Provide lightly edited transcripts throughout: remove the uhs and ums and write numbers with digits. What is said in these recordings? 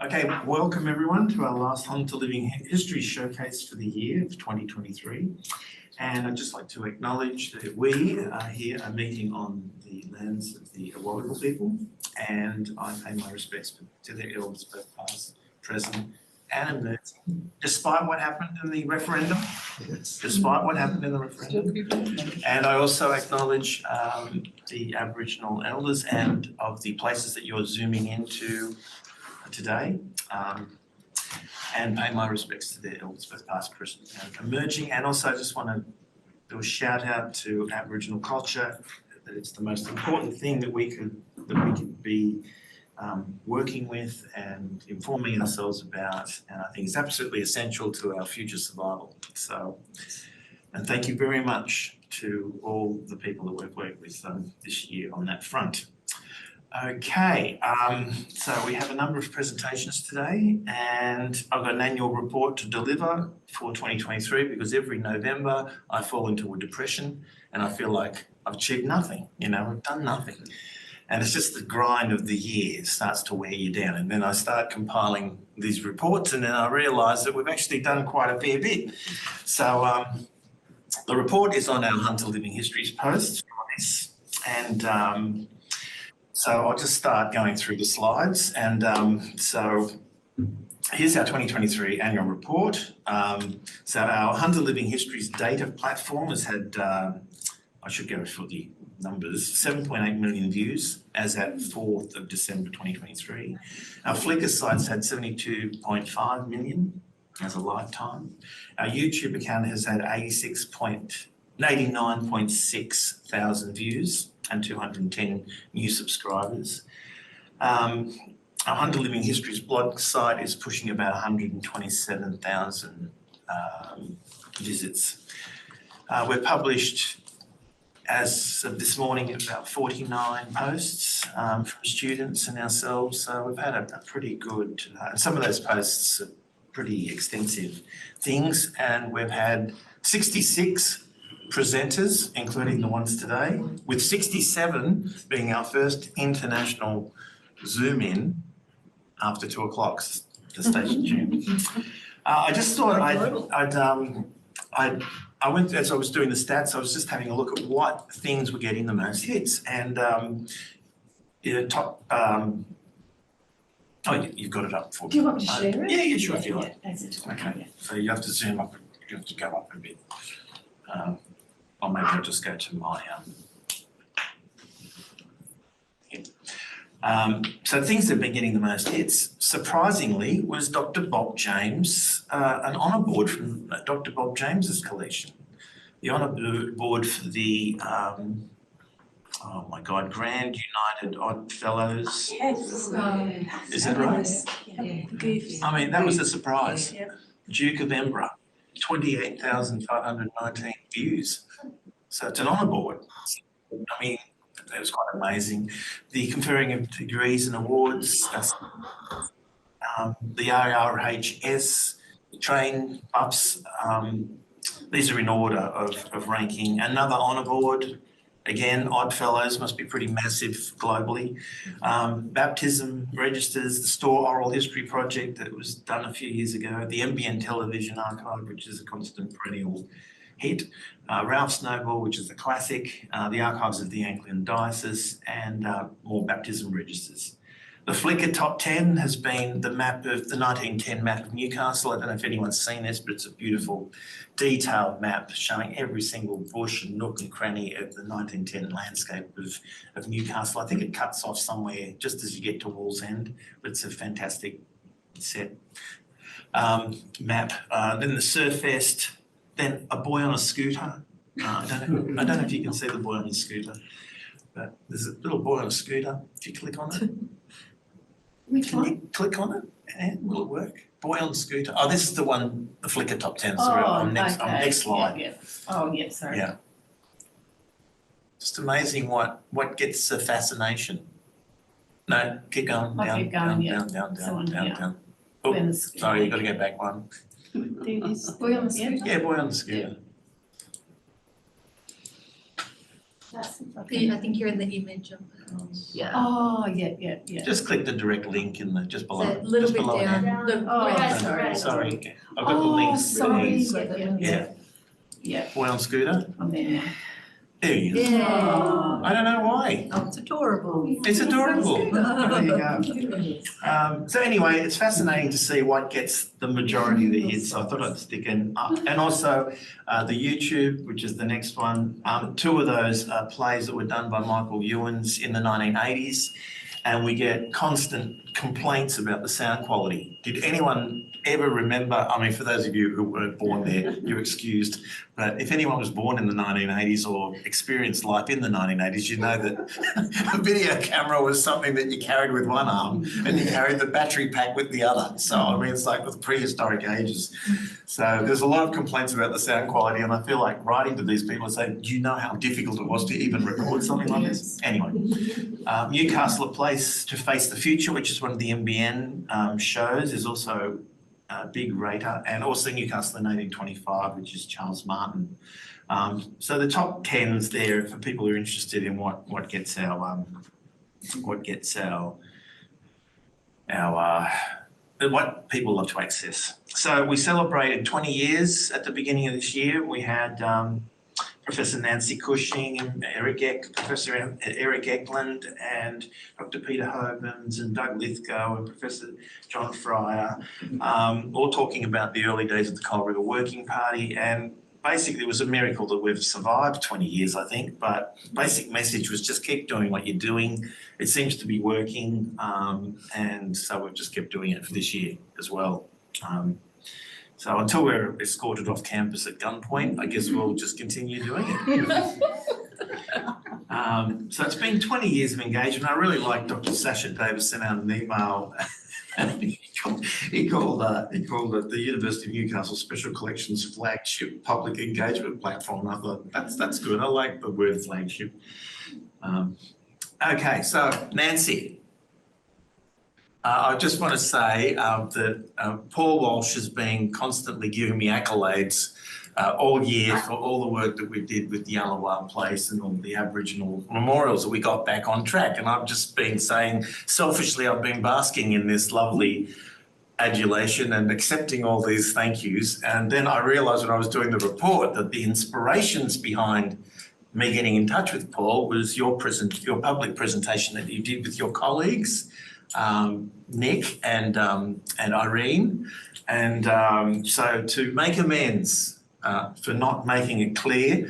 Okay, welcome everyone to our last Home to Living History Showcase for the year of 2023. And I'd just like to acknowledge that we are here a meeting on the lands of the Awabakal people, and I pay my respects to their elders, both past, present and emerging, despite what happened in the referendum. And I also acknowledge the Aboriginal elders and of the places that you're zooming into today, and pay my respects to their elders, both past, present and emerging. And also I just want to do a shout out to Aboriginal culture, that it's the most important thing that we could be working with and informing ourselves about, and I think it's absolutely essential to our future survival. So, and thank you very much to all the people that we've worked with this year on that front. Okay, so we have a number of presentations today, and I've got an annual report to deliver for 2023 because every November I fall into a depression and I feel like I've achieved nothing, I've done nothing. And it's just the grind of the year starts to wear you down. And then I start compiling these reports and then I realise that we've actually done quite a fair bit. So the report is on our Home to Living Histories post on this, and so I'll just start going through the slides. And so here's our 2023 annual report. So our Home to Living Histories data platform has had, I should go for the numbers, 7.8 million views as at 4th of December 2023. Our Flickr sites had 72.5 million as a lifetime. Our YouTube account has had 89.6 thousand views and 210 new subscribers. Our Home to Living Histories blog site is pushing about 127,000 visits. We're published, as of this morning, about 49 posts from students and ourselves. So we've had a pretty good, some of those posts are pretty extensive things, and we've had 66 presenters, including the ones today, with 67 being our first international Zoom in after 2 o'clock, the station tune. I just thought I went, as I was doing the stats, I was just having a look at what things were getting the most hits, and top. Oh, you've got it up for me. Do you want me to share it? Yeah, sure, if you like. Okay. Yeah. So you have to zoom up. You have to go up a bit. Or maybe I'll just go to my so things that have been getting the most hits, surprisingly, was Dr. Bob James, an honour board from Dr. Bob James's collection. The honour board for the, oh my God, Grand United Odd Fellows. Yes. Is that right? Yeah. I mean, that was a surprise. Yeah. Duke of Edinburgh, 28,519 views. So it's an honour board. I mean, that was quite amazing. The conferring of degrees and awards, the RRHS, the train ups, these are in order of ranking. Another honour board, again, Odd Fellows must be pretty massive globally. Baptism registers, the Store Oral History Project that was done a few years ago, the NBN Television Archive, which is a constant perennial hit, Ralph's Noble, which is a classic, the Archives of the Anglican Diocese, and more baptism registers. The Flickr top 10 has been the map of the 1910 map of Newcastle. I don't know if anyone's seen this, but it's a beautiful detailed map showing every single bush and nook and cranny of the 1910 landscape of Newcastle. I think it cuts off somewhere just as you get to Wallsend, but it's a fantastic set map. Then the Surfest, then a boy on a scooter. I don't know if you can see the boy on the scooter, but there's a little boy on a scooter. If you click on it, can you click on it and will it work? Boy on scooter. Oh, this is the one, the Flickr top 10. Sorry, on next slide. Yeah. Oh, yeah, sorry. Yeah. Just amazing what gets the fascination. No, keep going. Down. Oh, sorry, you've got to go back one. Boy on the scooter? Yeah, boy on the scooter. I think you're in the image of, yeah. Oh, yeah. Just click the direct link in the, just So below. a little just bit below down. there. The Oh, red. sorry. Sorry, I've got the links. Sorry. Yeah. Yeah, Boy on scooter. I'm there now. There he is. Yeah. I don't know why. Oh, it's adorable. It's adorable. There you go. So anyway, it's fascinating to see what gets the majority of the hits. So I thought I'd stick in up. And also the YouTube, which is the next one. Two of those are plays that were done by Michael Ewins in the 1980s. And we get constant complaints about the sound quality. Did anyone ever remember, I mean, for those of you who weren't born there, you're excused, but if anyone was born in the 1980s or experienced life in the 1980s, you know that a video camera was something that you carried with one arm and you carried the battery pack with the other. So, I mean, it's like with prehistoric ages. So there's a lot of complaints about the sound quality, and I feel like writing to these people and saying, do you know how difficult it was to even record something like this? Anyway, Newcastle, A Place to Face the Future, which is one of the NBN shows, is also a big rater, and also Newcastle in 1825, which is Charles Martin. So the top 10s there for people who are interested in what gets our what people love to access. So we celebrated 20 years at the beginning of this year. We had Professor Nancy Cushing and Professor Eric Eklund and Dr. Peter Hobens and Doug Lithgow and Professor John Fryer, all talking about the early days of the Coal River Working Party. And basically it was a miracle that we've survived 20 years, I think, but basic message was just keep doing what you're doing. It seems to be working, and so we've just kept doing it for this year as well. So until we're escorted off campus at gunpoint, I guess we'll just continue doing it. So it's been 20 years of engagement. I really like Dr. Sasha Davis sent out an email and he called it the University of Newcastle Special Collections flagship public engagement platform. And I thought that's good. I like the word flagship. Okay, so Nancy. I just want to say that Paul Walsh has been constantly giving me accolades all year for all the work that we did with the Yalawar Place and all the Aboriginal memorials that we got back on track. And I've just been saying, selfishly, I've been basking in this lovely adulation and accepting all these thank yous. And then I realised when I was doing the report that the inspirations behind me getting in touch with Paul was your public presentation that you did with your colleagues, Nick and Irene, and so to make amends for not making it clear,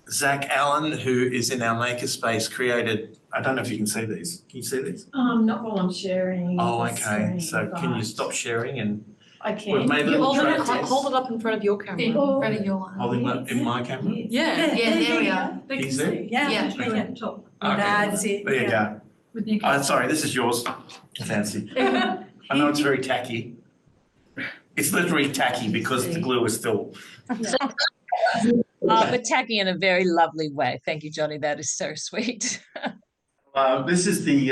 Zach Allen, who is in our makerspace, created, I don't know if you can see these. Can you see these? Not while I'm sharing. Oh, the okay. screen, So can you but stop sharing and I can. we've made a You little hold it up in front of your camera, in Oh. front of your one. holding that in my camera? Yeah, there we are. They Can you see? Yeah. Yeah. Okay. Top. Okay. That's it. There you go. With Nick. Sorry, this is yours. Fancy. I know it's very tacky. It's literally tacky because the glue is still. But tacky in a very lovely way. Thank you, Johnny. That is so sweet. This is the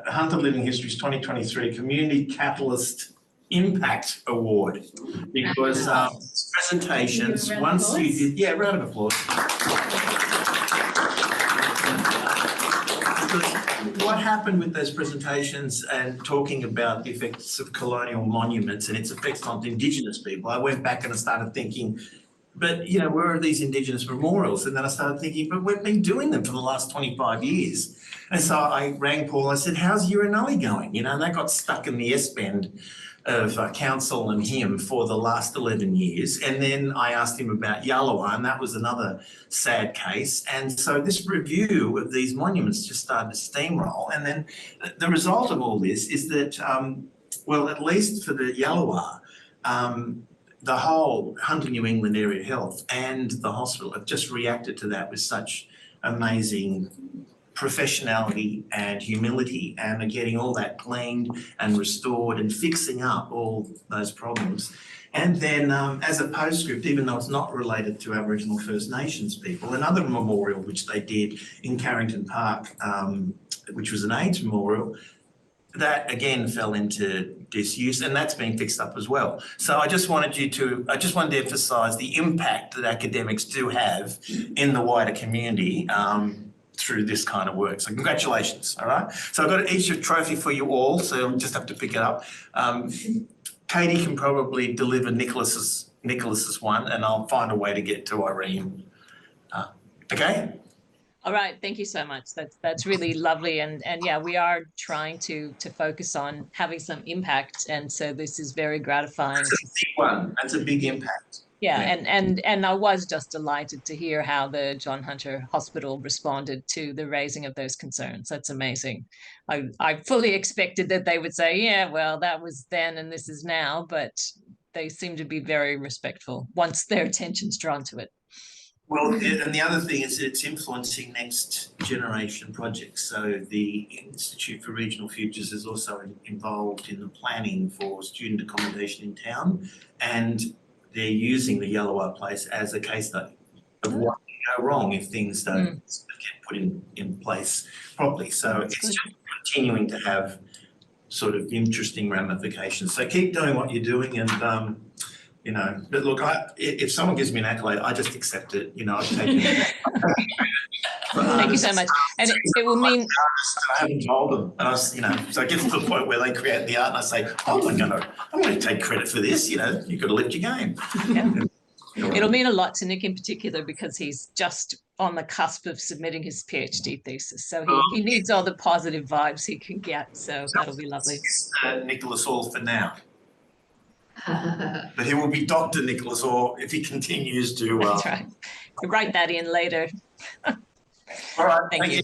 Hunter Living Histories 2023 Community Catalyst Impact Award, because presentations, once you did, yeah, round of applause. What happened with those presentations and talking about the effects of colonial monuments and its effects on Indigenous people, I went back and I started thinking, but, you know, where are these Indigenous memorials? And then I started thinking, but we've been doing them for the last 25 years. And so I rang Paul, I said, how's Uranelli going? You know, and that got stuck in the S-bend of council and him for the last 11 years. And then I asked him about Yalawar, and that was another sad case. And so this review of these monuments just started to steamroll. And then the result of all this is that, well, at least for the Yalawar, the whole Hunter New England Area Health and the hospital have just reacted to that with such amazing professionality and humility, and are getting all that cleaned and restored and fixing up all those problems. And then as a postscript, even though it's not related to Aboriginal First Nations people, another memorial which they did in Carrington Park, which was an AIDS memorial, that again fell into disuse, and that's been fixed up as well. So I just wanted to emphasise the impact that academics do have in the wider community through this kind of work. So congratulations, all right? So I've got each a trophy for you all, so you'll just have to pick it up. Katie can probably deliver Nicholas's one, and I'll find a way to get to Irene. Okay? All right, thank you so much. That's really lovely, and yeah, we are trying to focus on having some impact, and so this is very gratifying. That's a big one. That's a big impact. Yeah, and I was just delighted to hear how the John Hunter Hospital responded to the raising of those concerns. That's amazing. I fully expected that they would say, yeah, well, that was then and this is now, but they seem to be very respectful once their attention's drawn to it. Well, and the other thing is it's influencing next generation projects. So the Institute for Regional Futures is also involved in the planning for student accommodation in town, and they're using the Yellowware place as a case study of what can go wrong if things don't get put in place properly. So it's just continuing to have sort of interesting ramifications. So keep doing what you're doing, and you know, but look, if someone gives me an accolade, I just accept it. You know, I take it. Thank you so much. And it will mean I haven't told them, and so it gets to the point where they create the art, and I say, I'm going to take credit for this. You know, you've got to lift your game. Yeah. It'll mean a lot to Nick in particular because he's just on the cusp of submitting his PhD thesis. So he needs all the positive vibes he can get. So that'll be lovely. Nicholas Hall for now. But he will be Dr. Nicholas Hall if he continues to. That's right. We'll write that in later. All right. Thank you.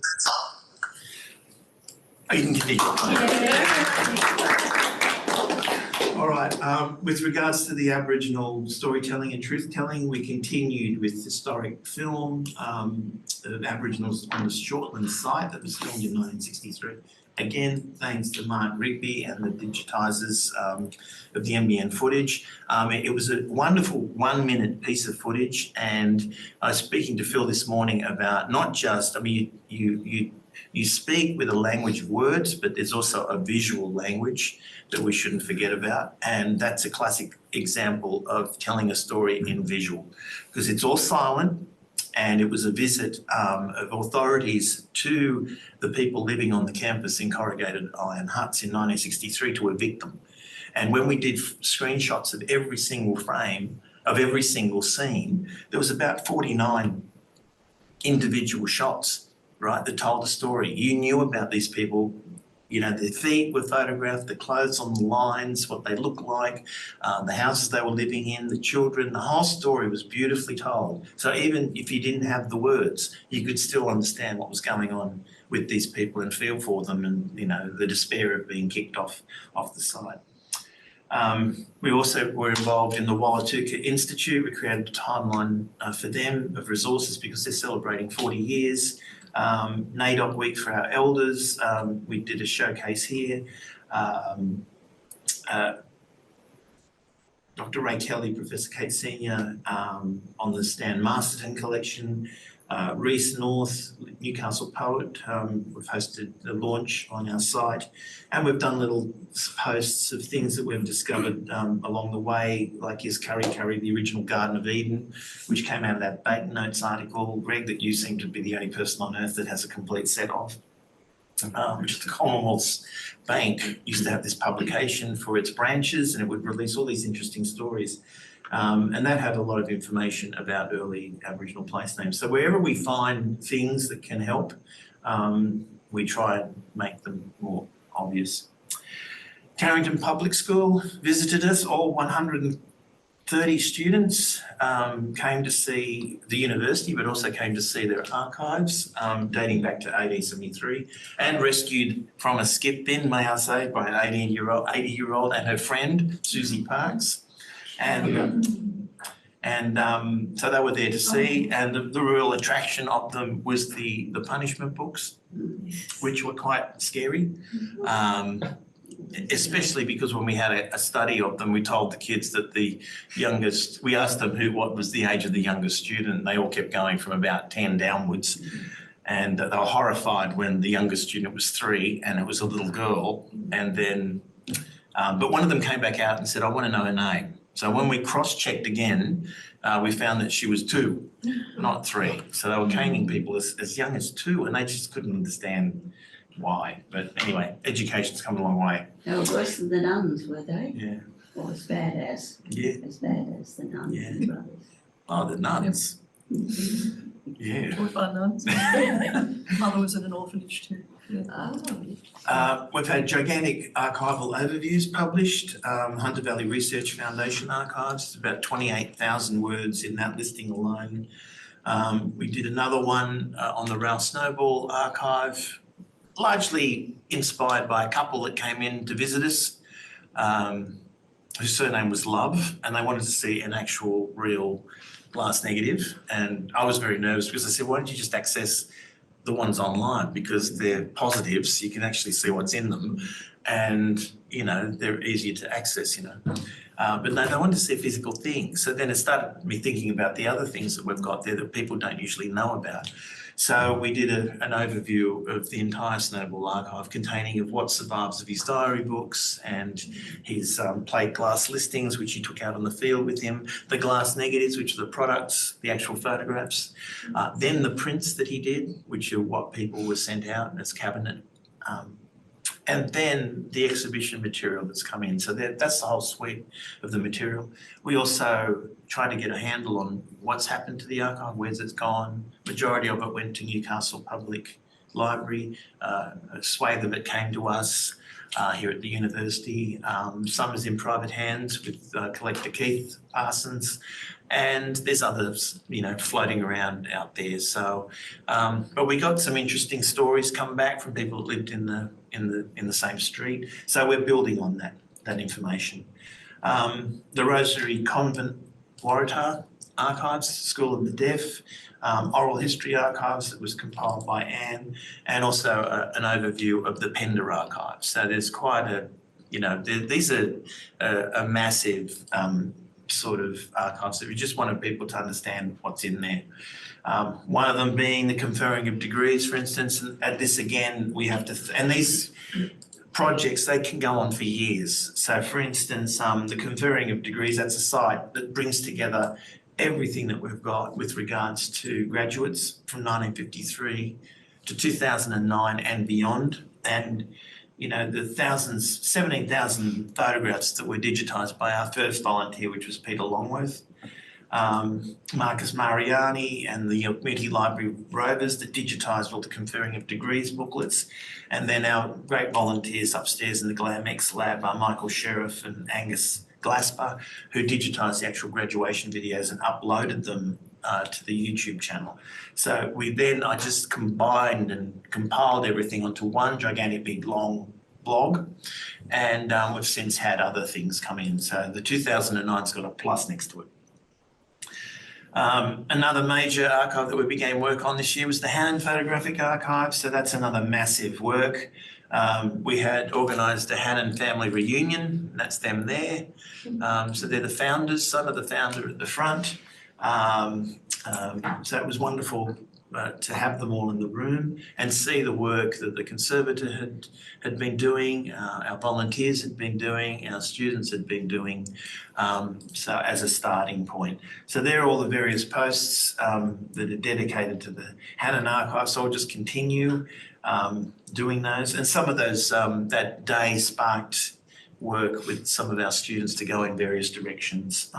Oh, you can continue. All right. With regards to the Aboriginal storytelling and truth-telling, we continued with historic film of Aboriginals on the Shortland site that was filmed in 1963. Again, thanks to Mark Rigby and the digitisers of the NBN footage. It was a wonderful 1-minute piece of footage, and I was speaking to Phil this morning about not just, you speak with a language of words, but there's also a visual language that we shouldn't forget about, and that's a classic example of telling a story in visual, because it's all silent. And it was a visit of authorities to the people living on the campus in corrugated iron huts in 1963 to evict them. And when we did screenshots of every single frame, of every single scene, there was about 49 individual shots, right, that told a story. You knew about these people. You know, their feet were photographed, the clothes on the lines, what they looked like, the houses they were living in, the children, the whole story was beautifully told. So even if you didn't have the words, you could still understand what was going on with these people and feel for them, and, you know, the despair of being kicked off the site. We also were involved in the Wallatuka Institute. We created a timeline for them of resources because they're celebrating 40 years. NAIDOC Week for our elders, we did a showcase here. Dr. Ray Kelly, Professor Kate Senior on the Stan Masterton collection. Reese North, Newcastle poet, we've hosted the launch on our site, and we've done little posts of things that we've discovered along the way, like his Curry Curry, the original Garden of Eden, which came out of that Baker Notes article, Greg, that you seem to be the only person on earth that has a complete set of. Which is the Commonwealth's Bank used to have this publication for its branches, and it would release all these interesting stories. And that had a lot of information about early Aboriginal place names. So wherever we find things that can help, we try and make them more obvious. Carrington Public School visited us, all 130 students came to see the university, but also came to see their archives dating back to 1873, and rescued from a skip bin, may I say, by an 80-year-old and her friend, Susie Parks. And so they were there to see, and the real attraction of them was the punishment books, which were quite scary, especially because when we had a study of them, we told the kids that we asked them what was the age of the youngest student, and they all kept going from about 10 downwards. And they were horrified when the youngest student was 3 and it was a little girl. And then, but one of them came back out and said, I want to know her name. So when we cross-checked again, we found that she was 2, not 3. So they were caning people as young as 2, and they just couldn't understand why. But anyway, education's come a long way. They were worse than the nuns, were they? Yeah. Or as bad as? Yeah. As bad as the nuns and brothers. Oh, the nuns. Yeah. Taught by nuns. Mother was in an orphanage too. We've had gigantic archival overviews published. Hunter Valley Research Foundation archives, it's about 28,000 words in that listing alone. We did another one on the Ralph Snowball archive, largely inspired by a couple that came in to visit us, whose surname was Love, and they wanted to see an actual real glass negative. And I was very nervous because I said, why don't you just access the ones online, because they're positives, you can actually see what's in them, and you know they're easier to access, you know. But no, they wanted to see a physical thing. So then it started me thinking about the other things that we've got there that people don't usually know about. So we did an overview of the entire Snowball archive, containing of what survives of his diary books and his plate glass listings, which he took out on the field with him, the glass negatives, which are the products, the actual photographs, then the prints that he did, which are what people were sent out as cabinet, and then the exhibition material that's come in. So that's the whole suite of the material. We also tried to get a handle on what's happened to the archive, where's it gone. Majority of it went to Newcastle Public Library. A swathe of it came to us here at the university. Some is in private hands with collector Keith Parsons, and there's others, you know, floating around out there. So, but we got some interesting stories come back from people that lived in the same street. So we're building on that information. The Rosary Convent Waratah Archives, School of the Deaf, Oral History Archives that was compiled by Anne, and also an overview of the Pender Archives. So there's quite a, you know, these are a massive sort of archives that we just wanted people to understand what's in there. One of them being the conferring of degrees, for instance. And at this again, we have to, and these projects, they can go on for years. So for instance, the conferring of degrees, that's a site that brings together everything that we've got with regards to graduates from 1953 to 2009 and beyond. And you know, the 17,000 photographs that were digitised by our first volunteer, which was Peter Longworth, Marcus Mariani and the Community Library Rovers that digitised all the conferring of degrees booklets, and then our great volunteers upstairs in the GlamX lab are Michael Sheriff and Angus Glasper, who digitised the actual graduation videos and uploaded them to the YouTube channel. So I just combined and compiled everything onto one gigantic big long blog, and we've since had other things come in. So the 2009's got a plus next to it. Another major archive that we began work on this year was the Hannon Photographic Archive. So that's another massive work. We had organised a Hannon family reunion, and that's them there. So they're the founders, son of the founder at the front. So it was wonderful to have them all in the room and see the work that the conservator had been doing, our volunteers had been doing, our students had been doing, so as a starting point. So there are all the various posts that are dedicated to the Hannon Archive, so I'll just continue doing those. And some of those, that day sparked work with some of our students to go in various directions.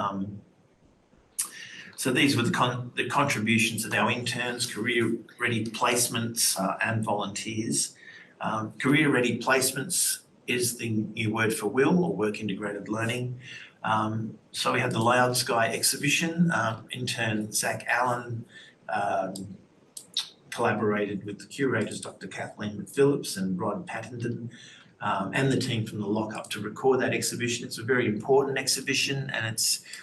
So these were the contributions of our interns, career-ready placements and volunteers. Career-ready placements is the new word for WIL, or work integrated learning. So we had the Loud Sky exhibition. Intern Zach Allen collaborated with the curators, Dr. Kathleen McPhillips and Rod Pattenden, and the team from the Lockup to record that exhibition. It's a very important exhibition, and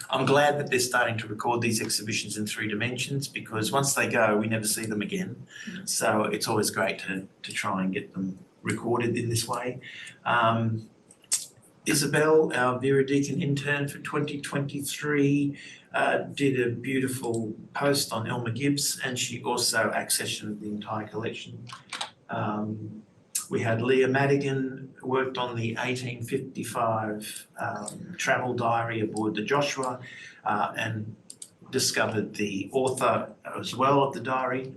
I'm glad that they're starting to record these exhibitions in 3 dimensions, because once they go, we never see them again. So it's always great to try and get them recorded in this way. Isabel, our Vera Deacon intern for 2023, did a beautiful post on Elmer Gibbs, and she also accessioned the entire collection. We had Leah Madigan, worked on the 1855 travel diary aboard the Joshua, and discovered the author as well of the diary,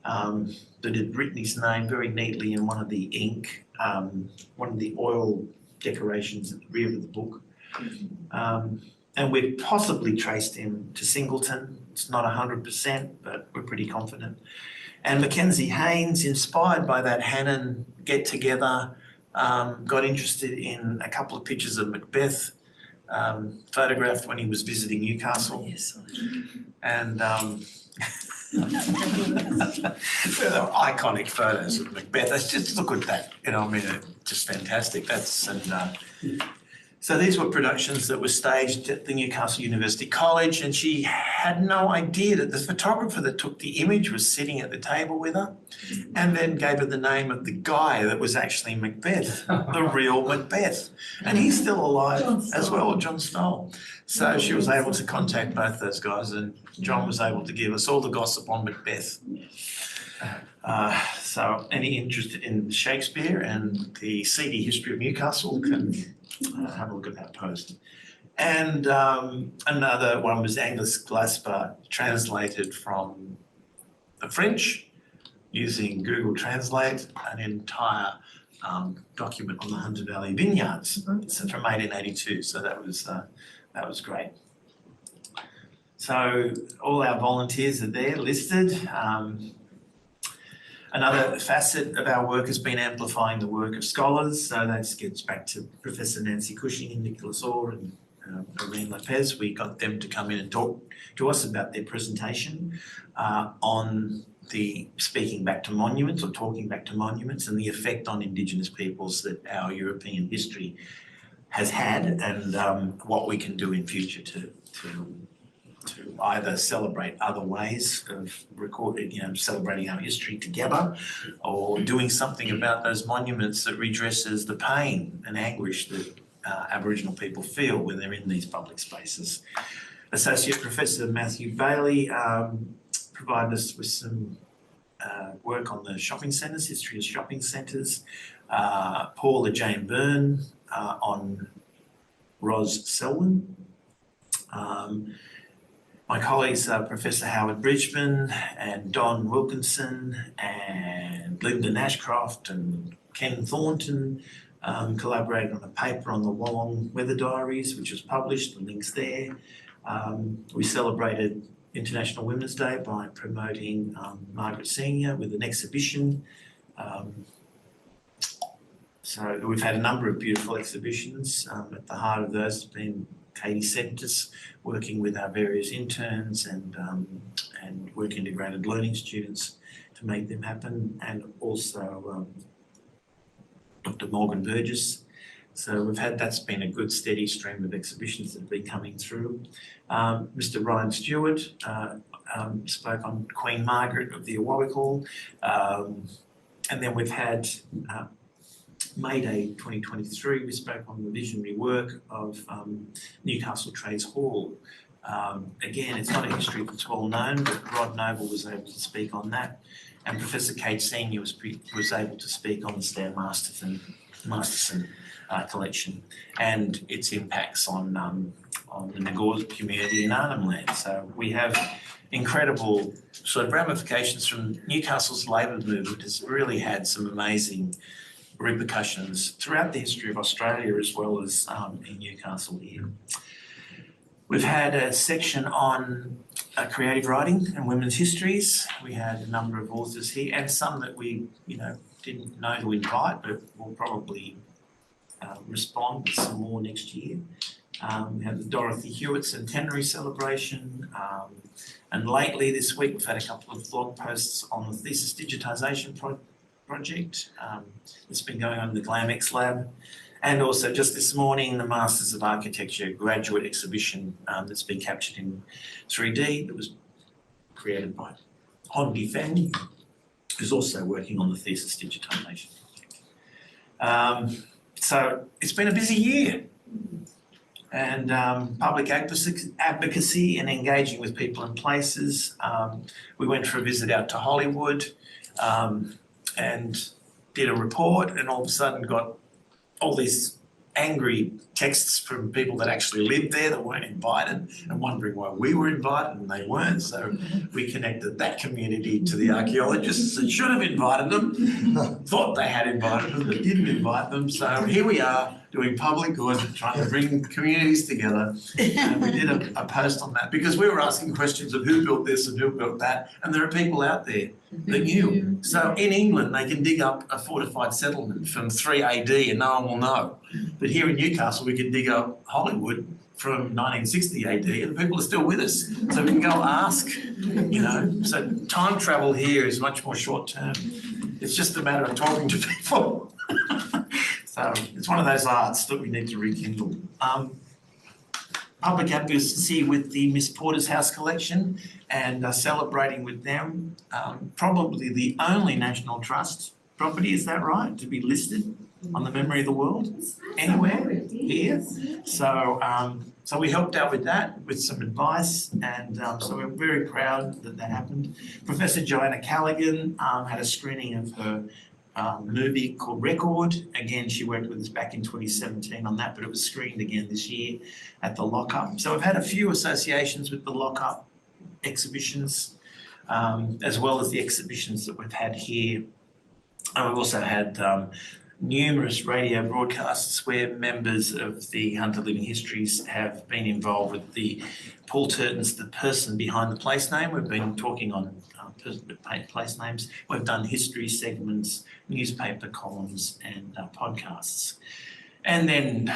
that had written his name very neatly in one of the ink, one of the oil decorations at the rear of the book. And we've possibly traced him to Singleton. It's not 100%, but we're pretty confident. And Mackenzie Haynes, inspired by that Hannon get-together, got interested in a couple of pictures of Macbeth, photographed when he was visiting Newcastle. Yes. And they're iconic photos of Macbeth. Just look at that, you know, I mean, just fantastic. So these were productions that were staged at the Newcastle University College, and she had no idea that the photographer that took the image was sitting at the table with her, and then gave her the name of the guy that was actually Macbeth, the real Macbeth. And he's still alive as well, John Stoll. So she was able to contact both those guys, and John was able to give us all the gossip on Macbeth. So any interest in Shakespeare and the seedy history of Newcastle can have a look at that post. And another one was Angus Glasper, translated from the French using Google Translate, an entire document on the Hunter Valley vineyards. It's from 1882, so that was great. So all our volunteers are there listed. Another facet of our work has been amplifying the work of scholars. So that gets back to Professor Nancy Cushing and Nicholas Orr and Irene Lopez. We got them to come in and talk to us about their presentation on the speaking back to monuments, or talking back to monuments, and the effect on Indigenous peoples that our European history has had, and what we can do in future to either celebrate other ways of recording, celebrating our history together, or doing something about those monuments that redresses the pain and anguish that Aboriginal people feel when they're in these public spaces. Associate Professor Matthew Bailey provided us with some work on the shopping centres, history of shopping centres. Paula Jane Byrne on Ros Selwyn. My colleagues are Professor Howard Bridgman and Don Wilkinson and Linda Nashcroft and Ken Thornton collaborated on a paper on the Wollong Weather Diaries, which was published, the link's there. We celebrated International Women's Day by promoting Margaret Senior with an exhibition. So we've had a number of beautiful exhibitions. At the heart of those has been Katie Sentis, working with our various interns and work integrated learning students to make them happen, and also Dr. Morgan Burgess. So that's been a good steady stream of exhibitions that have been coming through. Mr. Ryan Stewart spoke on Queen Margaret of the Awabakal, and then we've had May Day 2023, we spoke on the visionary work of Newcastle Trades Hall. Again, it's not a history that's well known, but Rod Noble was able to speak on that, and Professor Kate Senior was able to speak on the Stan Masterson collection and its impacts on the Nagore community in Arnhem Land. So we have incredible sort of ramifications from Newcastle's labour movement. Has really had some amazing repercussions throughout the history of Australia, as well as in Newcastle here. We've had a section on creative writing and women's histories. We had a number of authors here, and some that we didn't know to invite, but we'll probably respond with some more next year. We had the Dorothy Hewitt Centenary celebration, and lately this week we've had a couple of blog posts on the thesis digitisation project that's been going on in the GlamX lab, and also just this morning the Masters of Architecture graduate exhibition that's been captured in 3D that was created by Hondi Feng, who's also working on the thesis digitisation project. So it's been a busy year. And public advocacy and engaging with people and places. We went for a visit out to Hollywood and did a report, and all of a sudden got all these angry texts from people that actually lived there that weren't invited and wondering why we were invited and they weren't. So we connected that community to the archaeologists that should have invited them, thought they had invited them but didn't invite them. So here we are doing public good, trying to bring communities together. And we did a post on that because we were asking questions of who built this and who built that, and there are people out there that knew. So in England, they can dig up a fortified settlement from 3 AD and no one will know. But here in Newcastle, we can dig up Hollywood from 1960 AD and people are still with us. So we can go ask, you know. So time travel here is much more short term. It's just a matter of talking to people. So it's one of those arts that we need to rekindle. Public advocacy with the Miss Porter's House collection and celebrating with them. Probably the only National Trust property, is that right, to be listed on the Memory of the World anywhere here. So we helped out with that with some advice, and so we're very proud that that happened. Professor Joanna Callaghan had a screening of her movie called Record. Again, she worked with us back in 2017 on that, but it was screened again this year at the Lockup. So we've had a few associations with the Lockup exhibitions, as well as the exhibitions that we've had here. And we've also had numerous radio broadcasts where members of the Hunter Living Histories have been involved with the Paul Turton's The Person Behind the Place Name. We've been talking on place names. We've done history segments, newspaper columns and podcasts. And then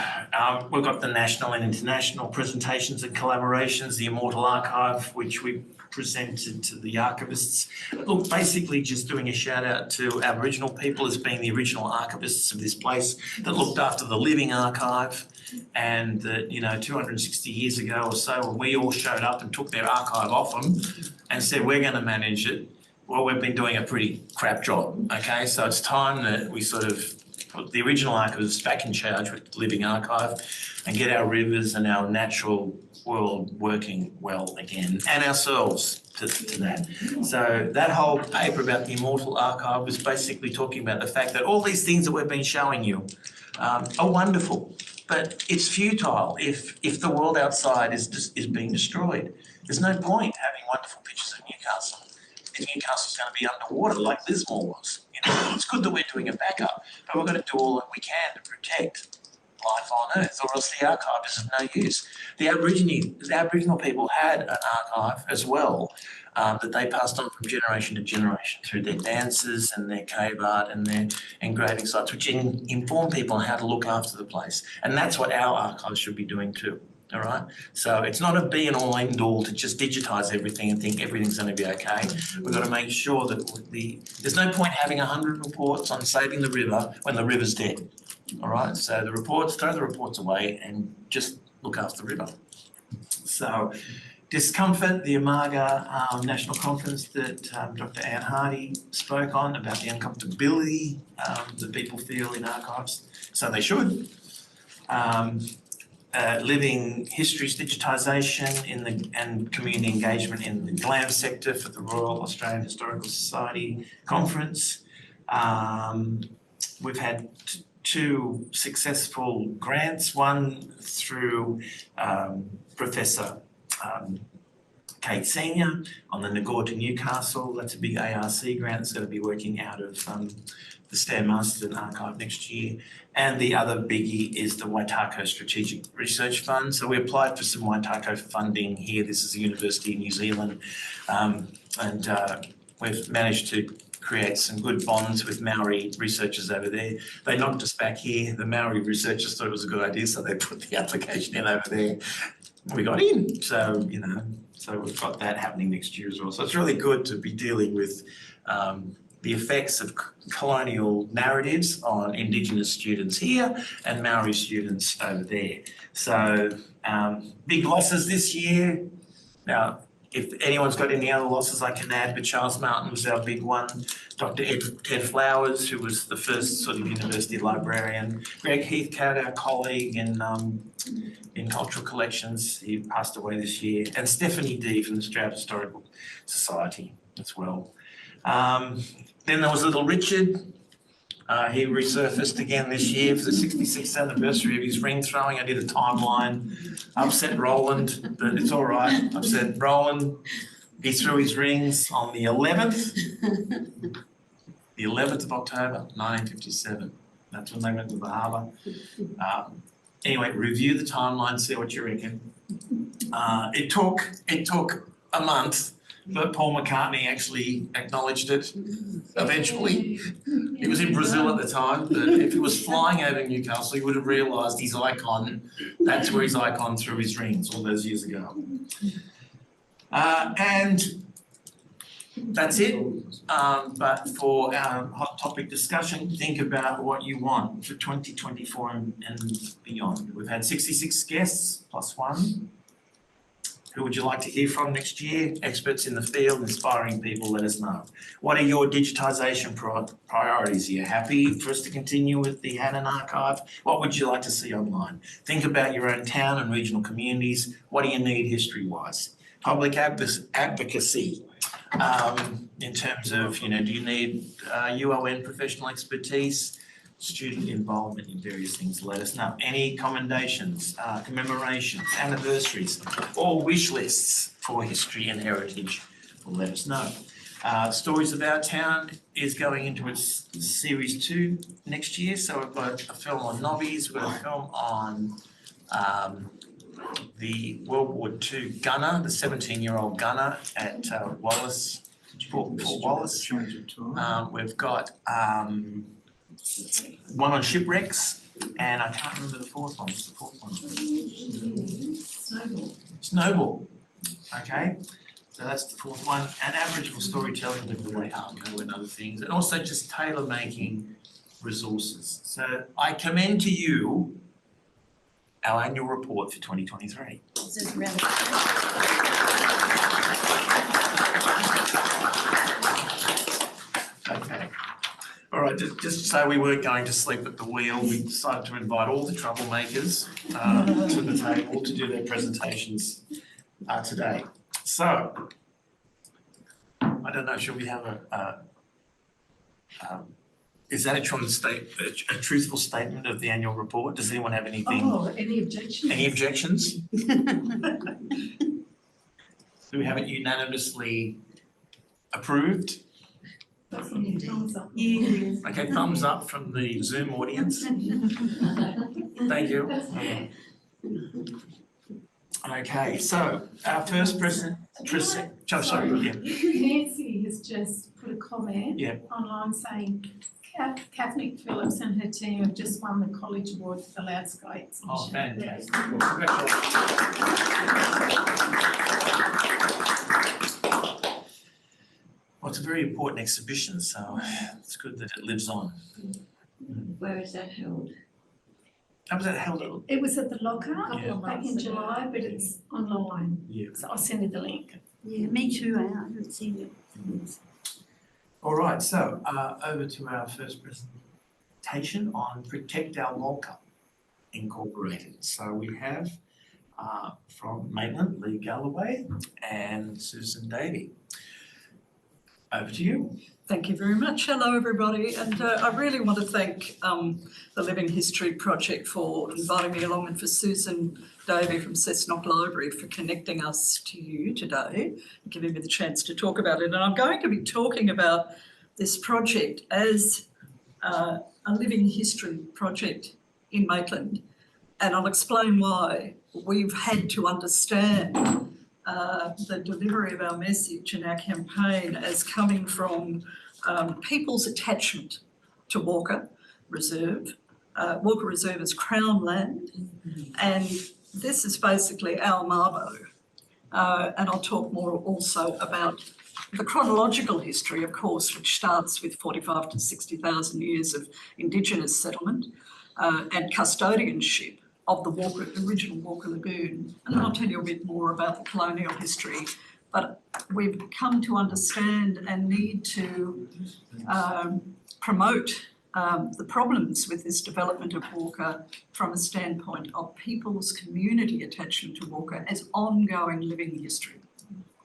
we've got the national and international presentations and collaborations, the Immortal Archive, which we presented to the archivists. Look, basically just doing a shout out to Aboriginal people as being the original archivists of this place that looked after the living archive, and that, you know, 260 years ago or so, when we all showed up and took their archive off them and said, we're going to manage it, well, we've been doing a pretty crap job, okay? So it's time that we sort of put the original archivists back in charge with the living archive and get our rivers and our natural world working well again, and ourselves to that. So that whole paper about the Immortal Archive was basically talking about the fact that all these things that we've been showing you are wonderful, but it's futile if the world outside is being destroyed. There's no point having wonderful pictures of Newcastle if Newcastle's going to be underwater like Lismore was. You know, it's good that we're doing a backup, but we're going to do all that we can to protect life on Earth, or else the archive is of no use. The Aboriginal people had an archive as well that they passed on from generation to generation through their dances and their cave art and their engraving sites, which inform people on how to look after the place. And that's what our archives should be doing too. All right. So it's not a be and all end all to just digitise everything and think everything's going to be okay. We've got to make sure that there's no point having 100 reports on saving the river when the river's dead. All right. So throw the reports away and just look after the river. So discomfort, the Amaga National Conference that Dr. Anne Hardy spoke on about the uncomfortability that people feel in archives. So they should. Living histories digitisation and community engagement in the GLAM sector for the Royal Australian Historical Society Conference. We've had two successful grants, one through Professor Kate Senior on the Nagore to Newcastle. That's a big ARC grant that's going to be working out of the Stan Masterton Archive next year. And the other biggie is the Waitako Strategic Research Fund. So we applied for some Waitako funding here. This is a university in New Zealand. And we've managed to create some good bonds with Maori researchers over there. They knocked us back here. The Maori researchers thought it was a good idea, so they put the application in over there. We got in. So, you know, so we've got that happening next year as well. So it's really good to be dealing with the effects of colonial narratives on Indigenous students here and Maori students over there. So big losses this year. Now, If anyone's got any other losses, I can add, but Charles Martin was our big one. Dr. Ted Flowers, who was the first sort of university librarian. Greg Heathcote, our colleague in cultural collections, he passed away this year. And Stephanie Dee from the Stroud Historical Society as well. Then there was little Richard. He resurfaced again this year for the 66th anniversary of his ring throwing. I did a timeline. Upset Roland, but it's all right. Upset Roland. He threw his rings on the 11th of October, 1957. That's when they went to the harbour. Anyway, review the timeline, see what you reckon. It took a month, but Paul McCartney actually acknowledged it eventually. He was in Brazil at the time, but if he was flying over Newcastle, he would have realised his icon, that's where his icon threw his rings all those years ago. And that's it. But for our hot topic discussion, think about what you want for 2024 and beyond. We've had 66 guests plus one. Who would you like to hear from next year? Experts in the field, inspiring people, let us know. What are your digitisation priorities? Are you happy for us to continue with the Hannon Archive? What would you like to see online? Think about your own town and regional communities. What do you need history-wise? Public advocacy in terms of, do you need UON professional expertise? Student involvement in various things, let us know. Any commendations, commemorations, anniversaries, or wish lists for history and heritage, let us know. Stories of Our Town is going into its series 2 next year, so we've got a film on Nobbies, we've got a film on the World War II gunner, the 17-year-old gunner at Wallace, Fort Wallace. We've got one on shipwrecks, and I can't remember the fourth one. What's the fourth one? Snowball. Okay, so that's the fourth one. And Aboriginal storytelling with the way Arco and other things, and also just tailor-making resources. So I commend to you our annual report for 2023. Okay. All right, just to say we weren't going to sleep at the wheel, we decided to invite all the troublemakers to the table to do their presentations today. So, I don't know, should we have is that a truthful statement of the annual report? Does anyone have anything? Oh, any objections? Any objections? Do we have it unanimously approved? Thumbs up. Yes. Okay, thumbs up from the Zoom audience. Thank you. Okay, so our first sorry, yeah. Nancy has just put a comment Yeah. online saying Kathleen Phillips and her team have just won the College Award for the Loud Sky exhibition. Oh, fantastic. Well, congratulations. Well, it's a very important exhibition, so it's good that it lives on. Where is that held? How was that held at? It was at the lockup Yeah. back in July, but it's online. Yeah. So I'll send you the link. Yeah, me too, I haven't seen it. All right, so over to our first presentation on Protect Our Local Incorporated. So we have from Maitland, Lee Galloway and Susan Davey. Over to you. Thank you very much. Hello, everybody. And I really want to thank the Living History Project for inviting me along, and for Susan Davey from Cessnock Library for connecting us to you today and giving me the chance to talk about it. And I'm going to be talking about this project as a living history project in Maitland. And I'll explain why we've had to understand the delivery of our message and our campaign as coming from people's attachment to Walker Reserve. Walker Reserve is Crown land, and this is basically our Mabo. And I'll talk more also about the chronological history, of course, which starts with 45 to 60,000 years of Indigenous settlement and custodianship of the original Walker Lagoon. And then I'll tell you a bit more about the colonial history but we've come to understand and need to promote the problems with this development of Walker from a standpoint of people's community attachment to Walker as ongoing living history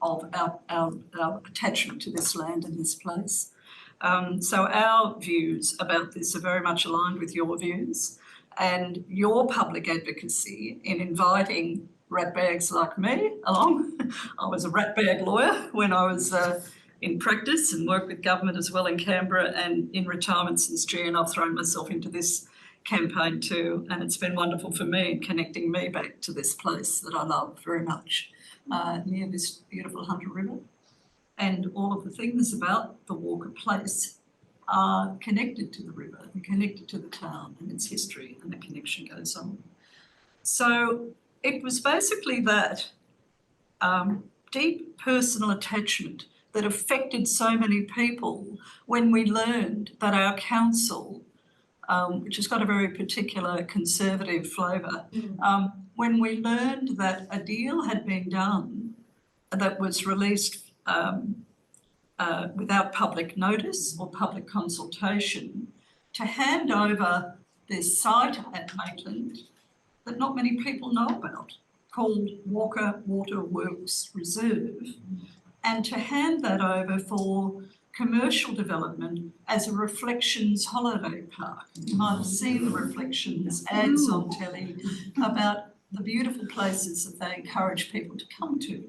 of our attachment to this land and this place. So our views about this are very much aligned with your views, and your public advocacy in inviting ratbags like me along. I was a ratbag lawyer when I was in practice and worked with government as well in Canberra, and in retirement since June I've thrown myself into this campaign too, and it's been wonderful for me in connecting me back to this place that I love very much, near this beautiful Hunter River. And all of the things about the Walker place are connected to the river and connected to the town and its history, and the connection goes on. So it was basically that deep personal attachment that affected so many people when we learned that our council, which has got a very particular conservative flavour, when we learned that a deal had been done that was released without public notice or public consultation to hand over this site at Maitland that not many people know about, called Walker Water Works Reserve, and to hand that over for commercial development as a Reflections holiday park. You might have seen the Reflections ads on telly about the beautiful places that they encourage people to come to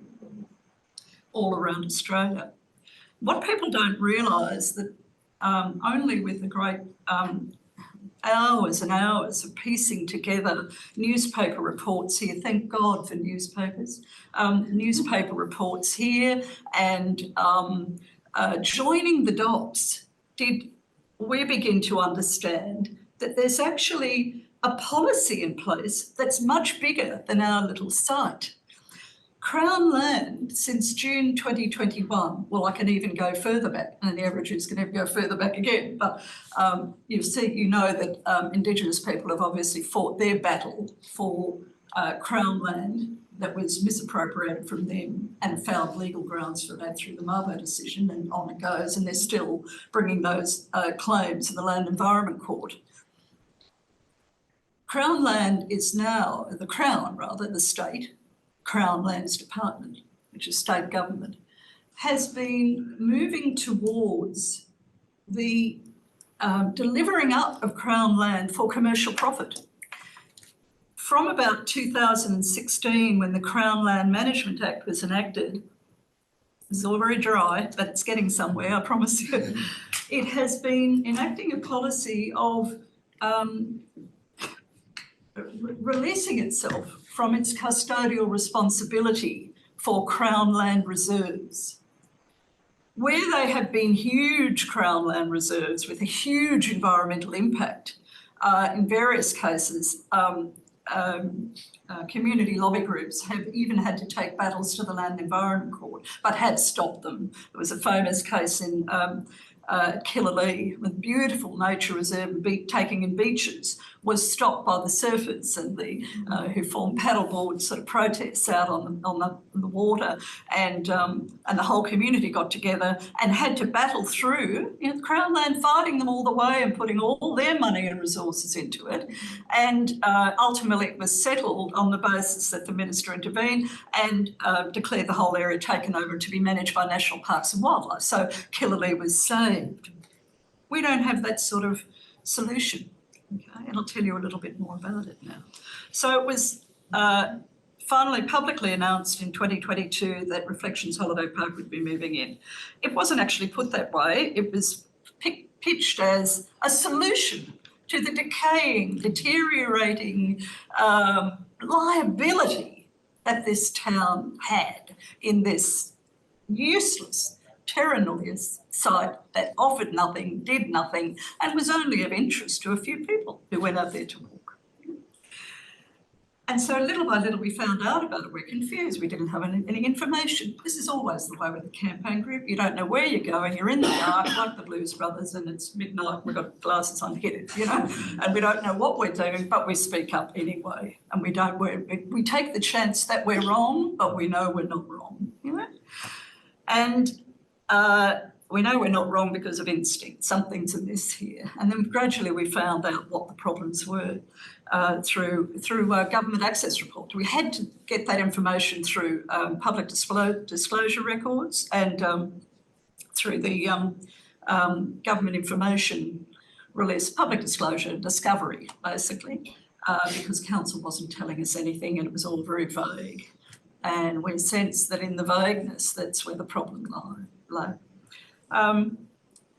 all around Australia. What people don't realise that only with the great hours and hours of piecing together newspaper reports here, thank God for newspapers, newspaper reports here, and joining the dots, did we begin to understand that there's actually a policy in place that's much bigger than our little site. Crown land since June 2021, well, I can even go further back, and the averages can even go further back again, but you know that Indigenous people have obviously fought their battle for Crown land that was misappropriated from them and found legal grounds for that through the Mabo decision, and on it goes, and they're still bringing those claims to the Land Environment Court. Crown land is now, the Crown rather, the state, Crown Lands Department, which is state government, has been moving towards the delivering up of Crown land for commercial profit. From about 2016, when the Crown Land Management Act was enacted, it's all very dry, but it's getting somewhere, I promise you. It has been enacting a policy of releasing itself from its custodial responsibility for Crown land reserves. Where they have been huge Crown land reserves with a huge environmental impact, in various cases, community lobby groups have even had to take battles to the Land Environment Court, but had stopped them. There was a famous case in Killalea, with beautiful nature reserve taking in beaches, was stopped by the surfers and the who formed paddleboard sort of protests out on the water, and the whole community got together and had to battle through, you know, Crown land fighting them all the way and putting all their money and resources into it, and ultimately it was settled on the basis that the minister intervened and declared the whole area taken over to be managed by National Parks and Wildlife. So Killalea was saved. We don't have that sort of solution. Okay, and I'll tell you a little bit more about it now. So it was finally publicly announced in 2022 that Reflections Holiday Park would be moving in. It wasn't actually put that way. It was pitched as a solution to the decaying, deteriorating liability that this town had in this useless terra nullius site that offered nothing, did nothing, and was only of interest to a few people who went out there to walk. And so little by little we found out about it. We're confused. We didn't have any information. This is always the way with a campaign group. You don't know where you're going. You're in the dark like the Blues Brothers, and it's midnight. We've got glasses on to get it, you know, and we don't know what we're doing, but we speak up anyway. And we take the chance that we're wrong, but we know we're not wrong, you know. And we know we're not wrong because of instinct. Something's amiss here. And then gradually we found out what the problems were through government access report. We had to get that information through public disclosure records and through the government information release, public disclosure, discovery, basically, because council wasn't telling us anything and it was all very vague. And we sensed that in the vagueness, that's where the problem lay.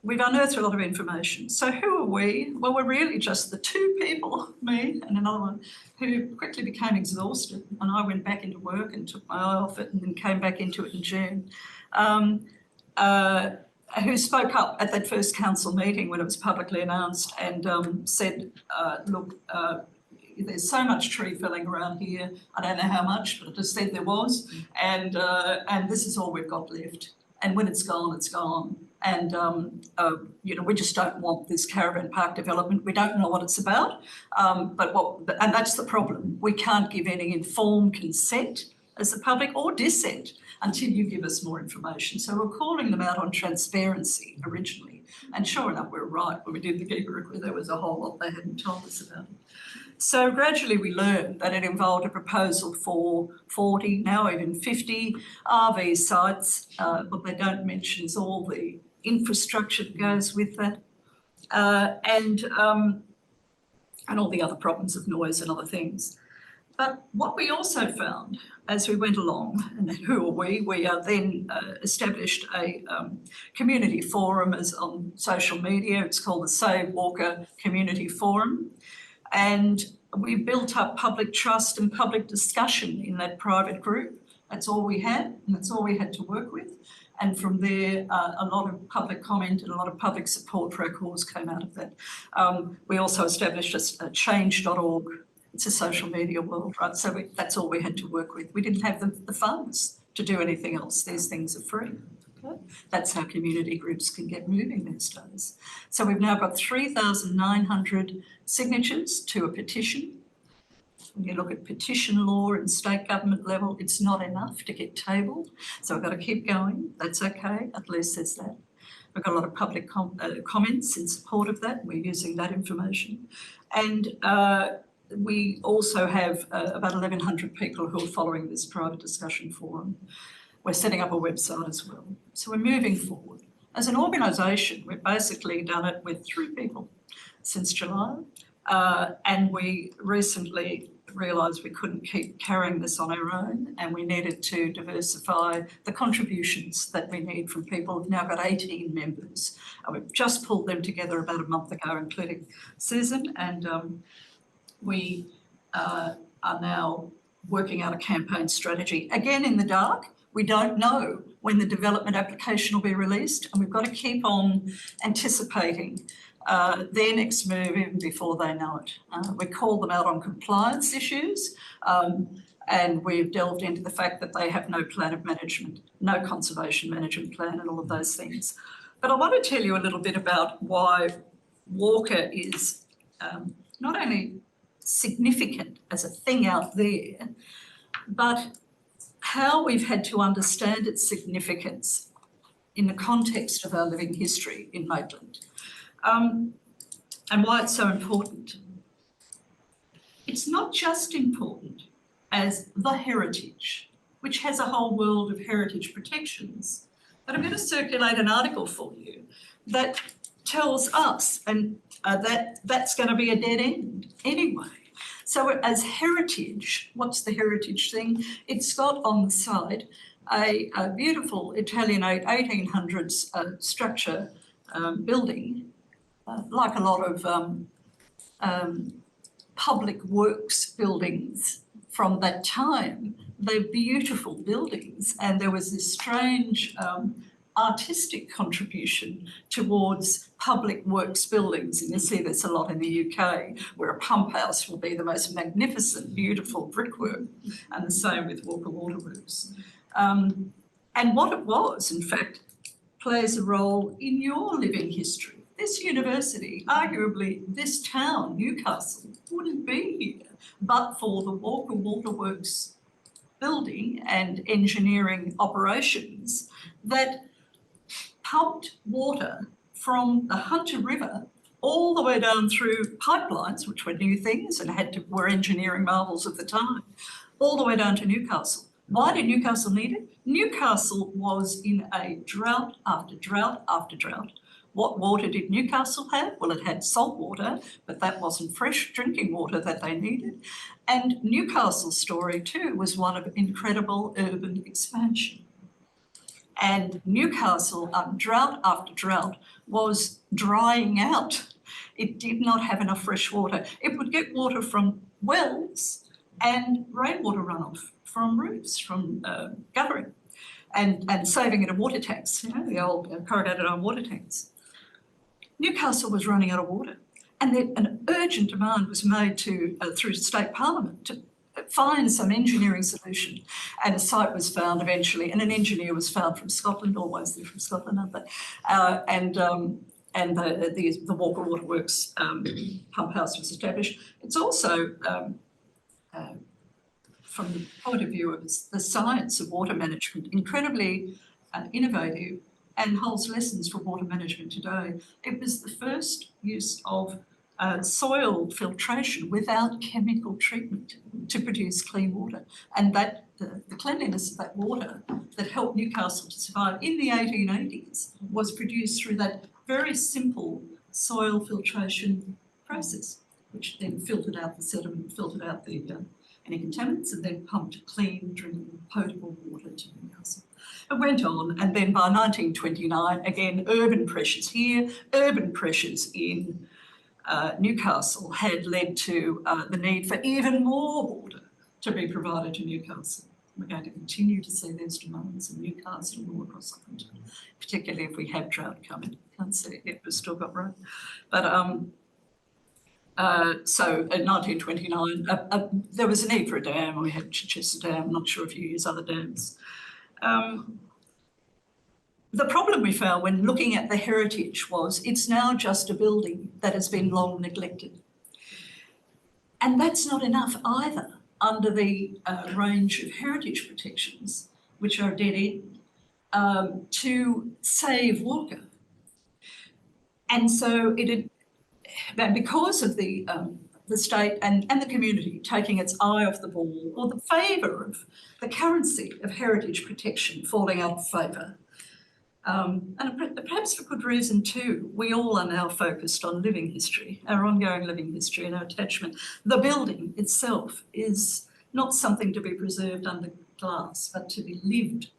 We've unearthed a lot of information. So who are we? Well, we're really just the two people, me and another one, who quickly became exhausted. And I went back into work and took my eye off it and then came back into it in June. Who spoke up at that first council meeting when it was publicly announced and said, look, there's so much tree felling around here. I don't know how much, but I just said there was. And this is all we've got left. And when it's gone, it's gone. And, we just don't want this caravan park development. We don't know what it's about. And that's the problem. We can't give any informed consent as the public or dissent until you give us more information. So we're calling them out on transparency originally. And sure enough, we were right when we did the Giga request. There was a whole lot they hadn't told us about it. So gradually we learned that it involved a proposal for 40, now even 50 RV sites. What they don't mention is all the infrastructure that goes with that, and all the other problems of noise and other things. But what we also found as we went along, and who are we? We then established a community forum on social media. It's called the Save Walker Community Forum. And we built up public trust and public discussion in that private group. That's all we had, and that's all we had to work with. And from there, a lot of public comment and a lot of public support for our cause came out of that. We also established a change.org. It's a social media world, right? So that's all we had to work with. We didn't have the funds to do anything else. These things are free. Okay? That's how community groups can get moving these days. So we've now got 3,900 signatures to a petition. When you look at petition law and state government level, it's not enough to get tabled. So we've got to keep going. That's okay. At least there's that. We've got a lot of public comments in support of that. We're using that information. And we also have about 1,100 people who are following this private discussion forum. We're setting up a website as well. So we're moving forward. As an organisation, we've basically done it with 3 people since July. And we recently realised we couldn't keep carrying this on our own and we needed to diversify the contributions that we need from people. We've now got 18 members. We've just pulled them together about a month ago, including Susan, and we are now working out a campaign strategy. Again, in the dark, we don't know when the development application will be released, and we've got to keep on anticipating their next move even before they know it. We call them out on compliance issues, and we've delved into the fact that they have no plan of management, no conservation management plan and all of those things. But I want to tell you a little bit about why Walker is not only significant as a thing out there, but how we've had to understand its significance in the context of our living history in Maitland. And why it's so important. It's not just important as the heritage, which has a whole world of heritage protections, but I'm going to circulate an article for you that tells us and that's going to be a dead end anyway. So as heritage, what's the heritage thing? It's got on the side a beautiful Italian 1800s structure building, like a lot of public works buildings from that time. They're beautiful buildings, and there was this strange artistic contribution towards public works buildings. And you see this a lot in the UK, where a pump house will be the most magnificent, beautiful brickwork, and the same with Walker Waterworks. And what it was, in fact, plays a role in your living history. This university, arguably this town, Newcastle, wouldn't be here but for the Walker Waterworks building and engineering operations that pumped water from the Hunter River all the way down through pipelines, which were new things and were engineering marvels of the time, all the way down to Newcastle. Why did Newcastle need it? Newcastle was in a drought after drought after drought. What water did Newcastle have? Well, it had salt water, but that wasn't fresh drinking water that they needed. And Newcastle's story too was one of incredible urban expansion. And Newcastle, drought after drought, was drying out. It did not have enough fresh water. It would get water from wells and rainwater runoff from roofs, from guttering, and saving it in water tanks, you know, the old corrugated iron water tanks. Newcastle was running out of water, and then an urgent demand was made to through state parliament to find some engineering solution, and a site was found eventually, and an engineer was found from Scotland, always they're from Scotland, aren't they? And the Walker Waterworks pump house was established. It's also, from the point of view of the science of water management, incredibly innovative and holds lessons for water management today. It was the first use of soil filtration without chemical treatment to produce clean water. And that the cleanliness of that water that helped Newcastle to survive in the 1880s was produced through that very simple soil filtration process, which then filtered out the sediment, filtered out the any contaminants, and then pumped clean, drinking, potable water to Newcastle. It went on, and then by 1929, again, urban pressures here, urban pressures in Newcastle had led to the need for even more water to be provided to Newcastle. We're going to continue to see those demands in Newcastle and all across the country, particularly if we have drought coming. Can't see it yet, we've still got rain. But so in 1929, there was a need for a dam. We had Chichester Dam. I'm not sure if you use other dams. The problem we found when looking at the heritage was it's now just a building that has been long neglected. And that's not enough either under the range of heritage protections, which are dead end, to save Walker. And so because of the state and the community taking its eye off the ball, or the favour of the currency of heritage protection falling out of favour, and perhaps for good reason too, we all are now focused on living history, our ongoing living history and our attachment. The building itself is not something to be preserved under glass, but to be lived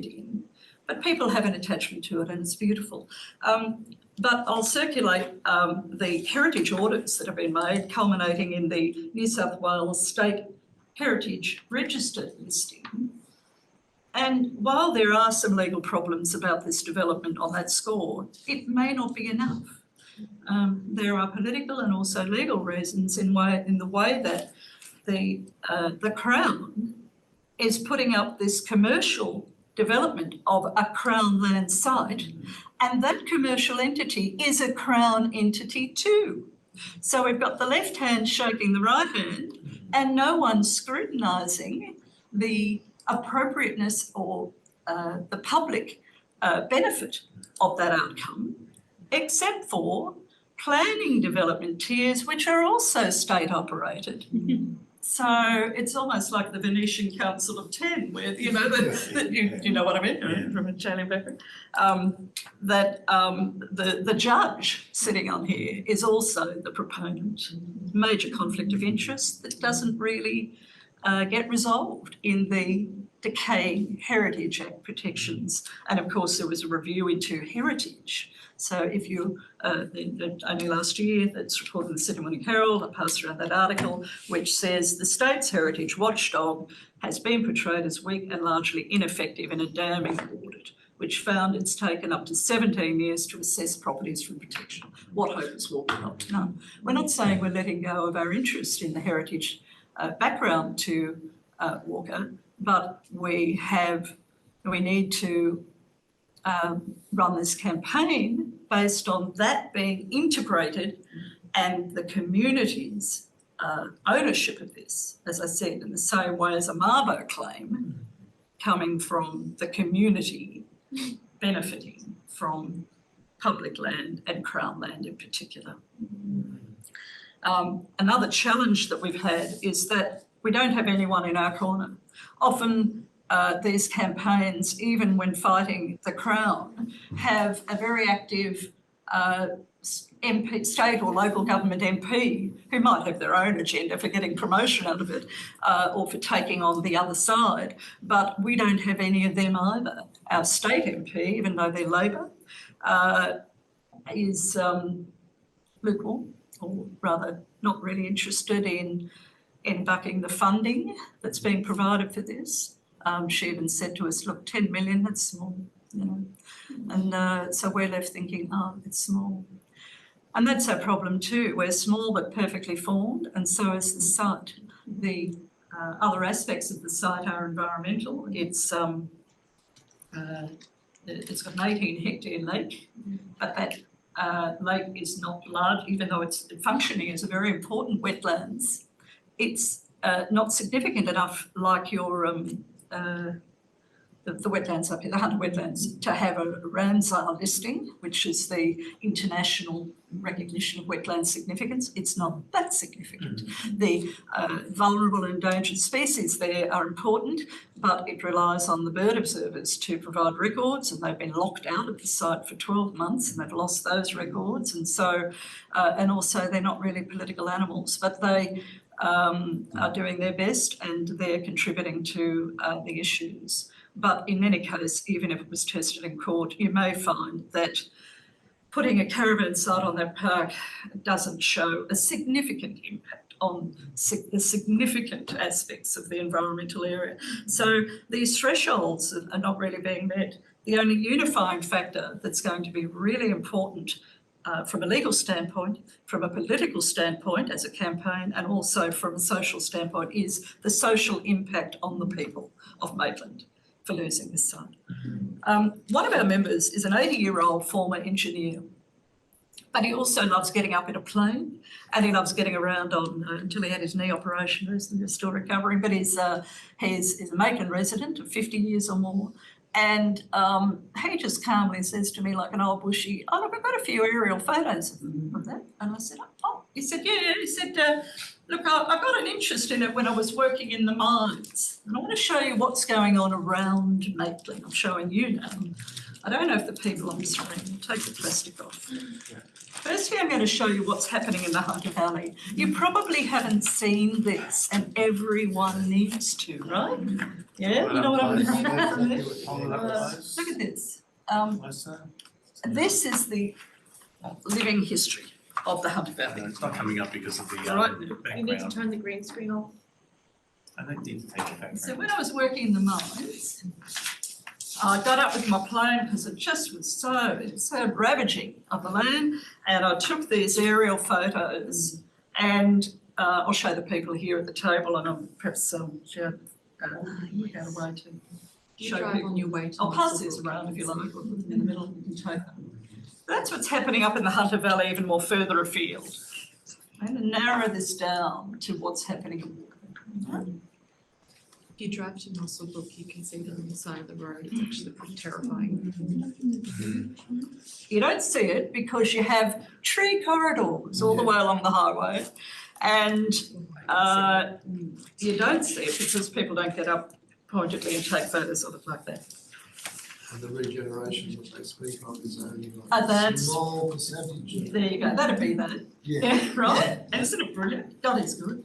in. But people have an attachment to it and it's beautiful. But I'll circulate the heritage audits that have been made, culminating in the New South Wales State Heritage Register listing. And while there are some legal problems about this development on that score, it may not be enough. There are political and also legal reasons in the way that the Crown is putting up this commercial development of a Crown land site, and that commercial entity is a Crown entity too. So we've got the left hand shaking the right hand, and no one's scrutinising the appropriateness or the public benefit of that outcome, except for planning development tiers, which are also state operated. So it's almost like the Venetian Council of 10, where, you know, you know what I mean, from a Italian background, that the judge sitting on here is also the proponent. Major conflict of interest that doesn't really get resolved in the decaying Heritage Act protections. And of course, there was a review into heritage. So if you, only last year, that's reported in the Sydney Morning Herald, I passed around that article, which says the state's heritage watchdog has been portrayed as weak and largely ineffective in a damning audit, which found it's taken up to 17 years to assess properties from protection. What hope is Walker got? None. We're not saying we're letting go of our interest in the heritage background to Walker, but we need to run this campaign based on that being integrated and the community's ownership of this, as I said, in the same way as a Mabo claim coming from the community benefiting from public land and Crown land in particular. Another challenge that we've had is that we don't have anyone in our corner. Often these campaigns, even when fighting the Crown, have a very active MP, state or local government MP who might have their own agenda for getting promotion out of it or for taking on the other side, but we don't have any of them either. Our state MP, even though they're Labor, is lukewarm, or rather not really interested in bucking the funding that's being provided for this. She even said to us, look, 10 million, that's small, you know. And so we're left thinking, oh, it's small. And that's our problem too. We're small but perfectly formed, and so is the site. The other aspects of the site are environmental. It's got an 18-hectare lake, but that lake is not large, even though it's functioning as a very important wetlands. It's not significant enough, like your the wetlands up here, the Hunter wetlands, to have a Ramsar listing, which is the international recognition of wetland significance. It's not that significant. The vulnerable and endangered species there are important, but it relies on the bird observers to provide records, and they've been locked out of the site for 12 months and they've lost those records. And so, and also they're not really political animals, but they are doing their best and they're contributing to the issues. But in any case, even if it was tested in court, you may find that putting a caravan site on that park doesn't show a significant impact on the significant aspects of the environmental area. So these thresholds are not really being met. The only unifying factor that's going to be really important from a legal standpoint, from a political standpoint as a campaign, and also from a social standpoint, is the social impact on the people of Maitland for losing this site. One of our members is an 80-year-old former engineer, but he also loves getting up in a plane and he loves getting around on, until he had his knee operation recently, he's still recovering, but he's a Maitland resident of 50 years or more. And he just calmly says to me, like an old bushy, oh, look, I've got a few aerial photos of that. And I said, oh, he said, yeah. He said, look, I got an interest in it when I was working in the mines. And I want to show you what's going on around Maitland. I'm showing you now. I don't know if the people on the screen will take the plastic off. Firstly, I'm going to show you what's happening in the Hunter Valley. You probably haven't seen this, and everyone needs to, right? Yeah, you know what I'm looking at from there? Look at this. This is the living history of the Hunter Valley. It's not coming up because of the Right. background. You need to turn the green screen off. I don't need to take it back. So when I was working in the mines, I got up with my plane because it just was so ravaging of the land, and I took these aerial photos, and I'll show the people here at the table, and I'll perhaps work out a way to show people. on your way to I'll pass these around if you like, or put them in the middle, you can take them. That's what's happening up in the Hunter Valley, even more further afield. I'm going to narrow this down to what's happening. If you drive to Muswellbrook, you can see them on the side of the road. It's actually pretty terrifying. You don't see it because you have tree corridors all the way along the highway, and you don't see it because people don't get up pointedly and take photos of it like that. And the regeneration that they speak of is only like a That's- small percentage. There you go, that'd be that. Yeah. Right? Isn't it brilliant? God is good.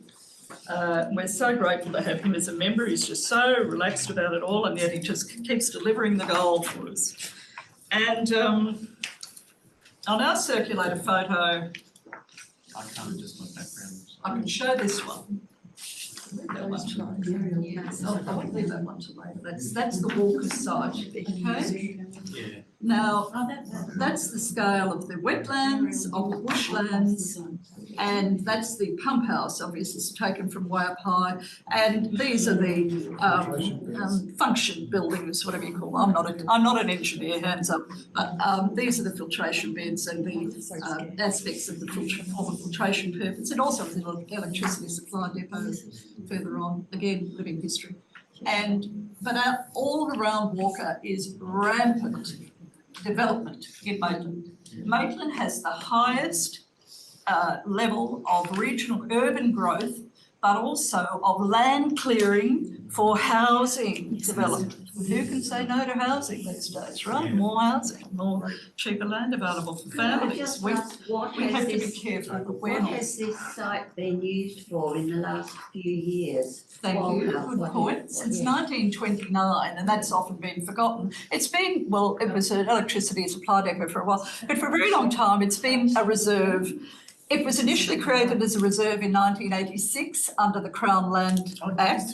We're so grateful to have him as a member. He's just so relaxed about it all, and yet he just keeps delivering the gold for us. And I'll now circulate a photo. I can't adjust my background. I can show this one. Leave that one to later. I won't leave that one to later. That's the Walker site, okay? Yeah. Now, that's the scale of the wetlands, of the bushlands, and that's the pump house, obviously, it's taken from way up high. And these are the function buildings, whatever you call them. I'm not an engineer, hands up, but these are the filtration beds and the aspects of the filtration purpose, and also the electricity supply depot further on. Again, living history. But all around Walker is rampant development in Maitland. Maitland has the highest level of regional urban growth, but also of land clearing for housing development. Who can say no to housing these days, right? More housing, more cheaper land available for families. We have to be careful that we're What not. has this site been used for in the last few years? Thank you, good point. Since 1929, and that's often been forgotten. It's been, well, it was an electricity supply depot for a while, but for a very long time it's been a reserve. It was initially created as a reserve in 1986 under the Crown Land Act,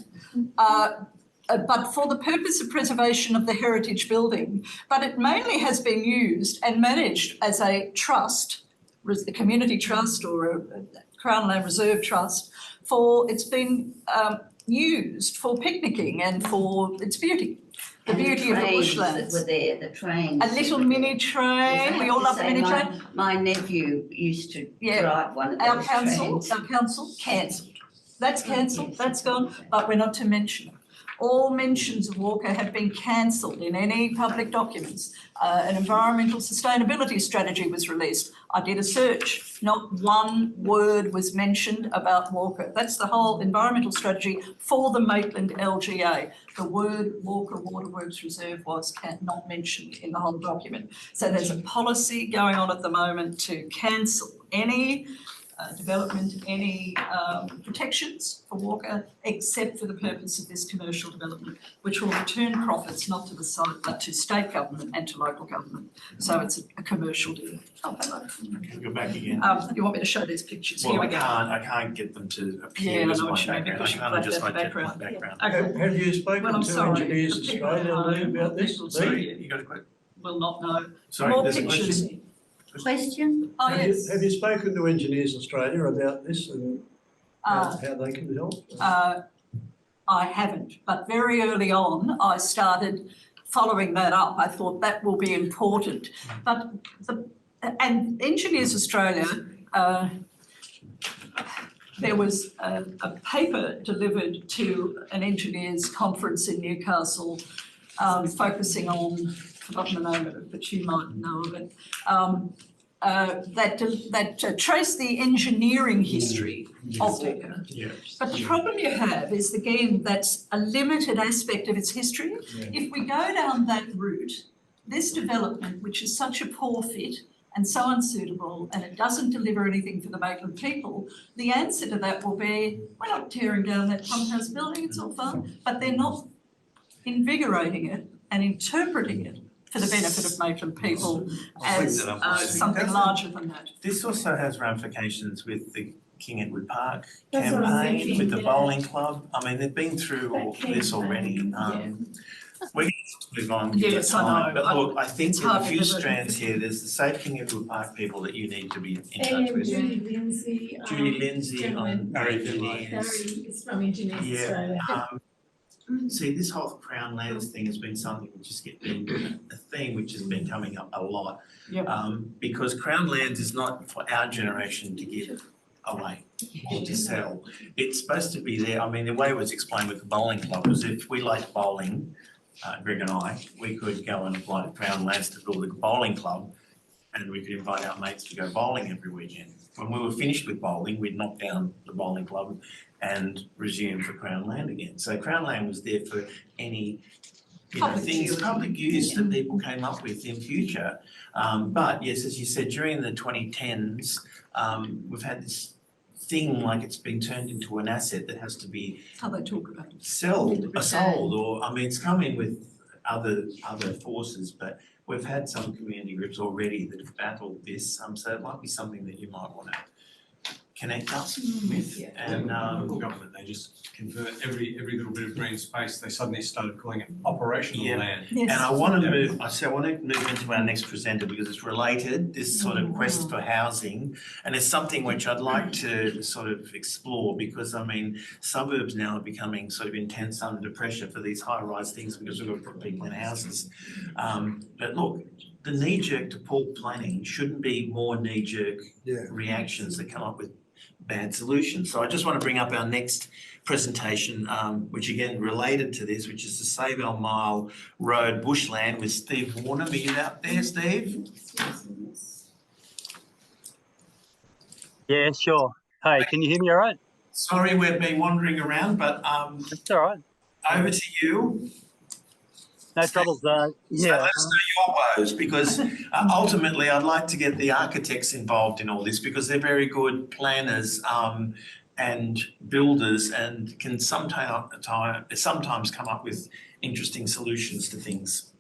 but for the purpose of preservation of the heritage building. But it mainly has been used and managed as a trust, a community trust or a Crown Land Reserve Trust. It's been used for picnicking and for its beauty. The beauty of the bushlands. Were there, the trains. A little mini train, we all love the mini train. My nephew used to drive one of those Our trains. council cancelled. That's cancelled, that's gone, but we're not to mention it. All mentions of Walker have been cancelled in any public documents. An environmental sustainability strategy was released. I did a search. Not one word was mentioned about Walker. That's the whole environmental strategy for the Maitland LGA. The word Walker Waterworks Reserve was not mentioned in the whole document. So there's a policy going on at the moment to cancel any development, any protections for Walker, except for the purpose of this commercial development, which will return profits not to the site, but to state government and to local government. So it's a commercial deal. Oh, hello. Go back again. You want me to show these pictures? Well, Here we go. I can't get them to appear Yeah, as I know my what you mean, background. I because you can't black just out the like get my background. background. Okay. Have you Well, spoken I'm to sorry. Engineers The people Australia at home, about this? people Lee? sorry, You got a question? will not know. Sorry, More there's a pictures. question. Question? Oh, Have you- yes. Have you spoken to Engineers Australia about this and how they can help? I haven't, but very early on, I started following that up. I thought that will be important. But and Engineers Australia, there was a paper delivered to an engineers conference in Newcastle, focusing on, forgotten the name of it, but you might know of it, that traced the engineering history of Walker. Yeah. But the problem you have is, again, that's a limited aspect of its history. Yeah. If we go down that route, this development, which is such a poor fit and so unsuitable, and it doesn't deliver anything for the Maitland people, the answer to that will be, we're not tearing down that pump house building, it's all fun, but they're not invigorating it and interpreting it for the benefit of Maitland people as something larger than that. This also has ramifications with the King Edward Park That's what I was campaign, thinking, with the yeah. bowling club. I mean, they've been through all That this already. campaign, We're going to move on. give Yes, it time. I know. But look, I think It's there's a hard few to do it. strands here. There's the Safe King Edward Park people that you need to be in touch And with. Judy Lindsay. Judy Lindsay gentleman, on Barry engineers. is from Engineers Yeah. Australia. See, this whole Crown Lands thing has been something which has been a theme which has been coming up a lot. Yep. Because Crown Lands is not for our generation to give away or to sell. It's supposed to be there. I mean, the way it was explained with the bowling club was, if we like bowling, Greg and I, we could go and apply to Crown Lands to build a bowling club, and we could invite our mates to go bowling every weekend. When we were finished with bowling, we'd knock down the bowling club and resume for Crown Land again. So Crown Land was there for any Public things, use. public use that people came up with in future. But yes, as you said, during the 2010s, we've had this thing like it's been turned into an asset that has to be How they talk about it. sold, or I mean, it's come in with other forces, but we've had some community groups already that have battled this, so it might be something that you might want to connect us with. Yeah. And Local government, they just convert every little bit of green space, they suddenly started calling it operational Yeah. land. Yes. And I want to move into our next presenter because it's related, this sort of quest for housing. And it's something which I'd like to sort of explore, because I mean, suburbs now are becoming sort of intense under pressure for these high-rise things because we've got to put people in houses. But look, the knee-jerk to poor planning shouldn't be more knee-jerk Yeah. reactions that come up with bad solution. So I just want to bring up our next presentation, which again related to this, which is the Save Our Mile Road Bushland with Steve Warner. Are you out there, Steve? Yeah, sure. Hey, can you hear me all right? Sorry, we've been wandering around, but That's all right. over to you. No troubles. So Yeah. let us know your woes, because ultimately I'd like to get the architects involved in all this, because they're very good planners and builders, and can sometimes come up with interesting solutions to things.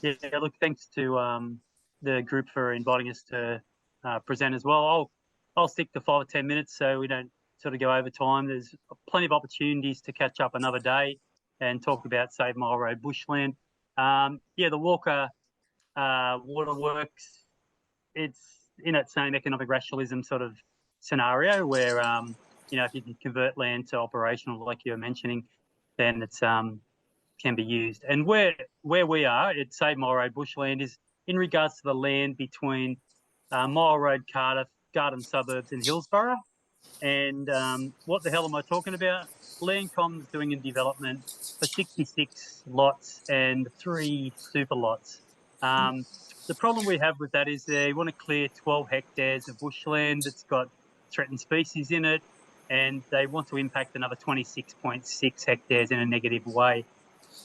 Yeah, look, thanks to the group for inviting us to present as well. I'll stick to 5 or 10 minutes so we don't sort of go over time. There's plenty of opportunities to catch up another day and talk about Save Mile Road Bushland. The Walker Waterworks, it's in that same economic rationalism sort of scenario where, if you can convert land to operational, like you were mentioning, then it's can be used. And where we are at Save Mile Road Bushland is in regards to the land between Mile Road, Cardiff, Garden Suburbs and Hillsborough. And what the hell am I talking about? Landcom's doing a development for 66 lots and 3 super lots. The problem we have with that is they want to clear 12 hectares of bushland that's got threatened species in it, and they want to impact another 26.6 hectares in a negative way.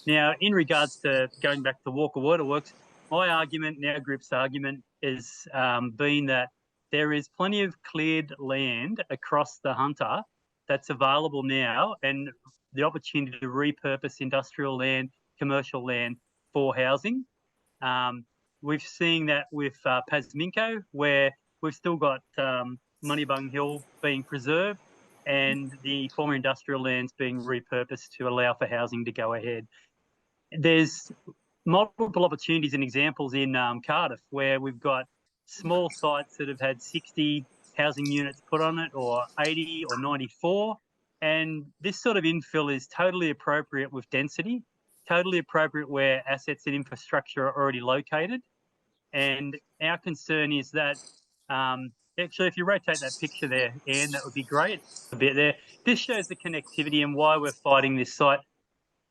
Now, in regards to going back to Walker Waterworks, my argument and our group's argument is being that there is plenty of cleared land across the Hunter that's available now, and the opportunity to repurpose industrial land, commercial land for housing. We've seen that with Pasminco, where we've still got Moneybung Hill being preserved and the former industrial lands being repurposed to allow for housing to go ahead. There's multiple opportunities and examples in Cardiff where we've got small sites that have had 60 housing units put on it, or 80 or 94. And this sort of infill is totally appropriate with density, totally appropriate where assets and infrastructure are already located. And our concern is that, actually, if you rotate that picture there, Anne, that would be great, a bit there. This shows the connectivity and why we're fighting this site.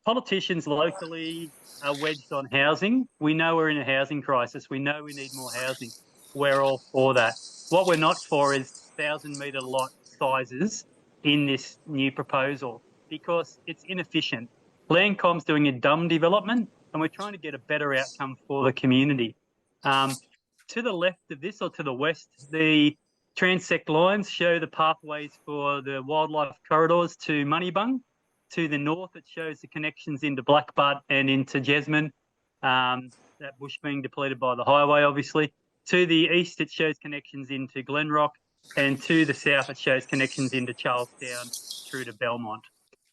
Politicians locally are wedged on housing. We know we're in a housing crisis. We know we need more housing. We're all for that. What we're not for is 1,000-metre lot sizes in this new proposal, because it's inefficient. Landcom's doing a dumb development, and we're trying to get a better outcome for the community. To the left of this, or to the west, the transect lines show the pathways for the wildlife corridors to Moneybung. To the north, it shows the connections into Blackbutt and into Jasmine, that bush being depleted by the highway, obviously. To the east, it shows connections into Glenrock, and to the south, it shows connections into Charlestown through to Belmont.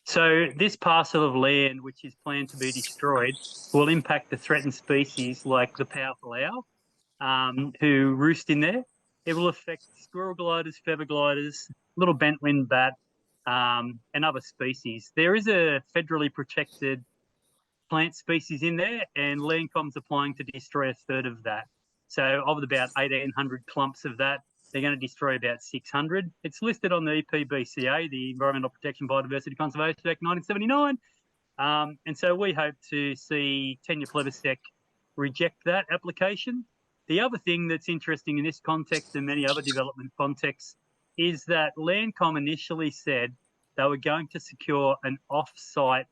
So this parcel of land, which is planned to be destroyed, will impact the threatened species like the powerful owl, who roost in there. It will affect squirrel gliders, feather gliders, little bent-winged bat, and other species. There is a federally protected plant species in there, and Landcom's applying to destroy a third of that. So of about 1,800 clumps of that, they're going to destroy about 600. It's listed on the EPBCA, the Environmental Protection Biodiversity Conservation Act 1979. And so we hope to see Tenure Plebiscite reject that application. The other thing that's interesting in this context and many other development contexts is that Landcom initially said they were going to secure an off-site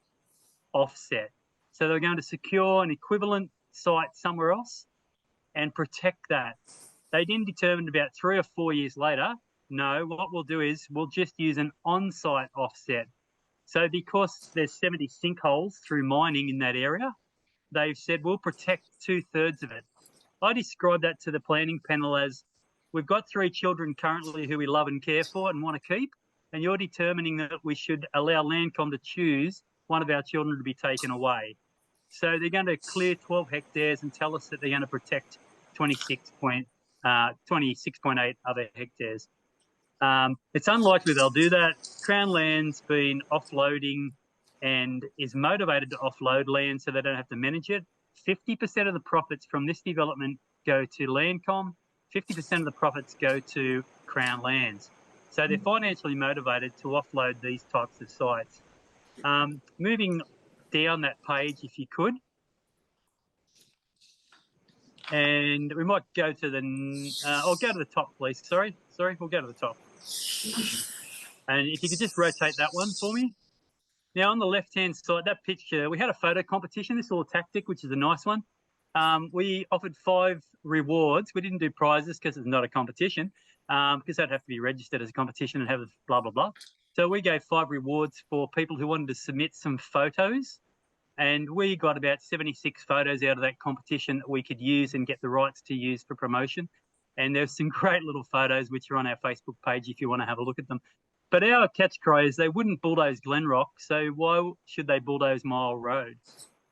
offset. So they were going to secure an equivalent site somewhere else and protect that. They then determined about 3 or 4 years later, no, what we'll do is we'll just use an on-site offset. So because there's 70 sinkholes through mining in that area, they've said we'll protect 2/3 of it. I describe that to the planning panel as, we've got 3 children currently who we love and care for and want to keep, and you're determining that we should allow Landcom to choose one of our children to be taken away. So they're going to clear 12 hectares and tell us that they're going to protect 26.8 other hectares. It's unlikely they'll do that. Crown Land's been offloading and is motivated to offload land so they don't have to manage it. 50% of the profits from this development go to Landcom, 50% of the profits go to Crown Lands. So they're financially motivated to offload these types of sites. Moving down that page, if you could. And we might go to I'll go to the top, please. Sorry, we'll go to the top. And if you could just rotate that one for me. Now, on the left-hand side, that picture, we had a photo competition. This is all tactic, which is a nice one. We offered 5 rewards. We didn't do prizes because it's not a competition, because that'd have to be registered as a competition and have blah, blah, blah. So we gave 5 rewards for people who wanted to submit some photos. And we got about 76 photos out of that competition that we could use and get the rights to use for promotion. And there's some great little photos which are on our Facebook page if you want to have a look at them. But our catch cry is they wouldn't bulldoze Glenrock, so why should they bulldoze Mile Road?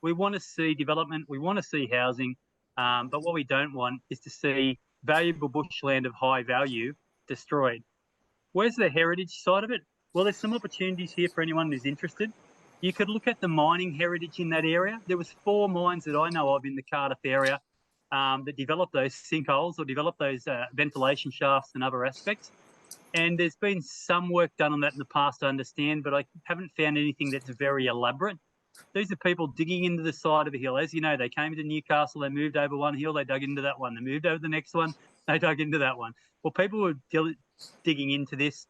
We want to see development, we want to see housing, but what we don't want is to see valuable bushland of high value destroyed. Where's the heritage side of it? Well, there's some opportunities here for anyone who's interested. You could look at the mining heritage in that area. There was 4 mines that I know of in the Cardiff area that developed those sinkholes or developed those ventilation shafts and other aspects. And there's been some work done on that in the past, I understand, but I haven't found anything that's very elaborate. These are people digging into the side of a hill. As you know, they came into Newcastle, they moved over one hill, they dug into that one. They moved over the next one, they dug into that one. Well, people were digging into this.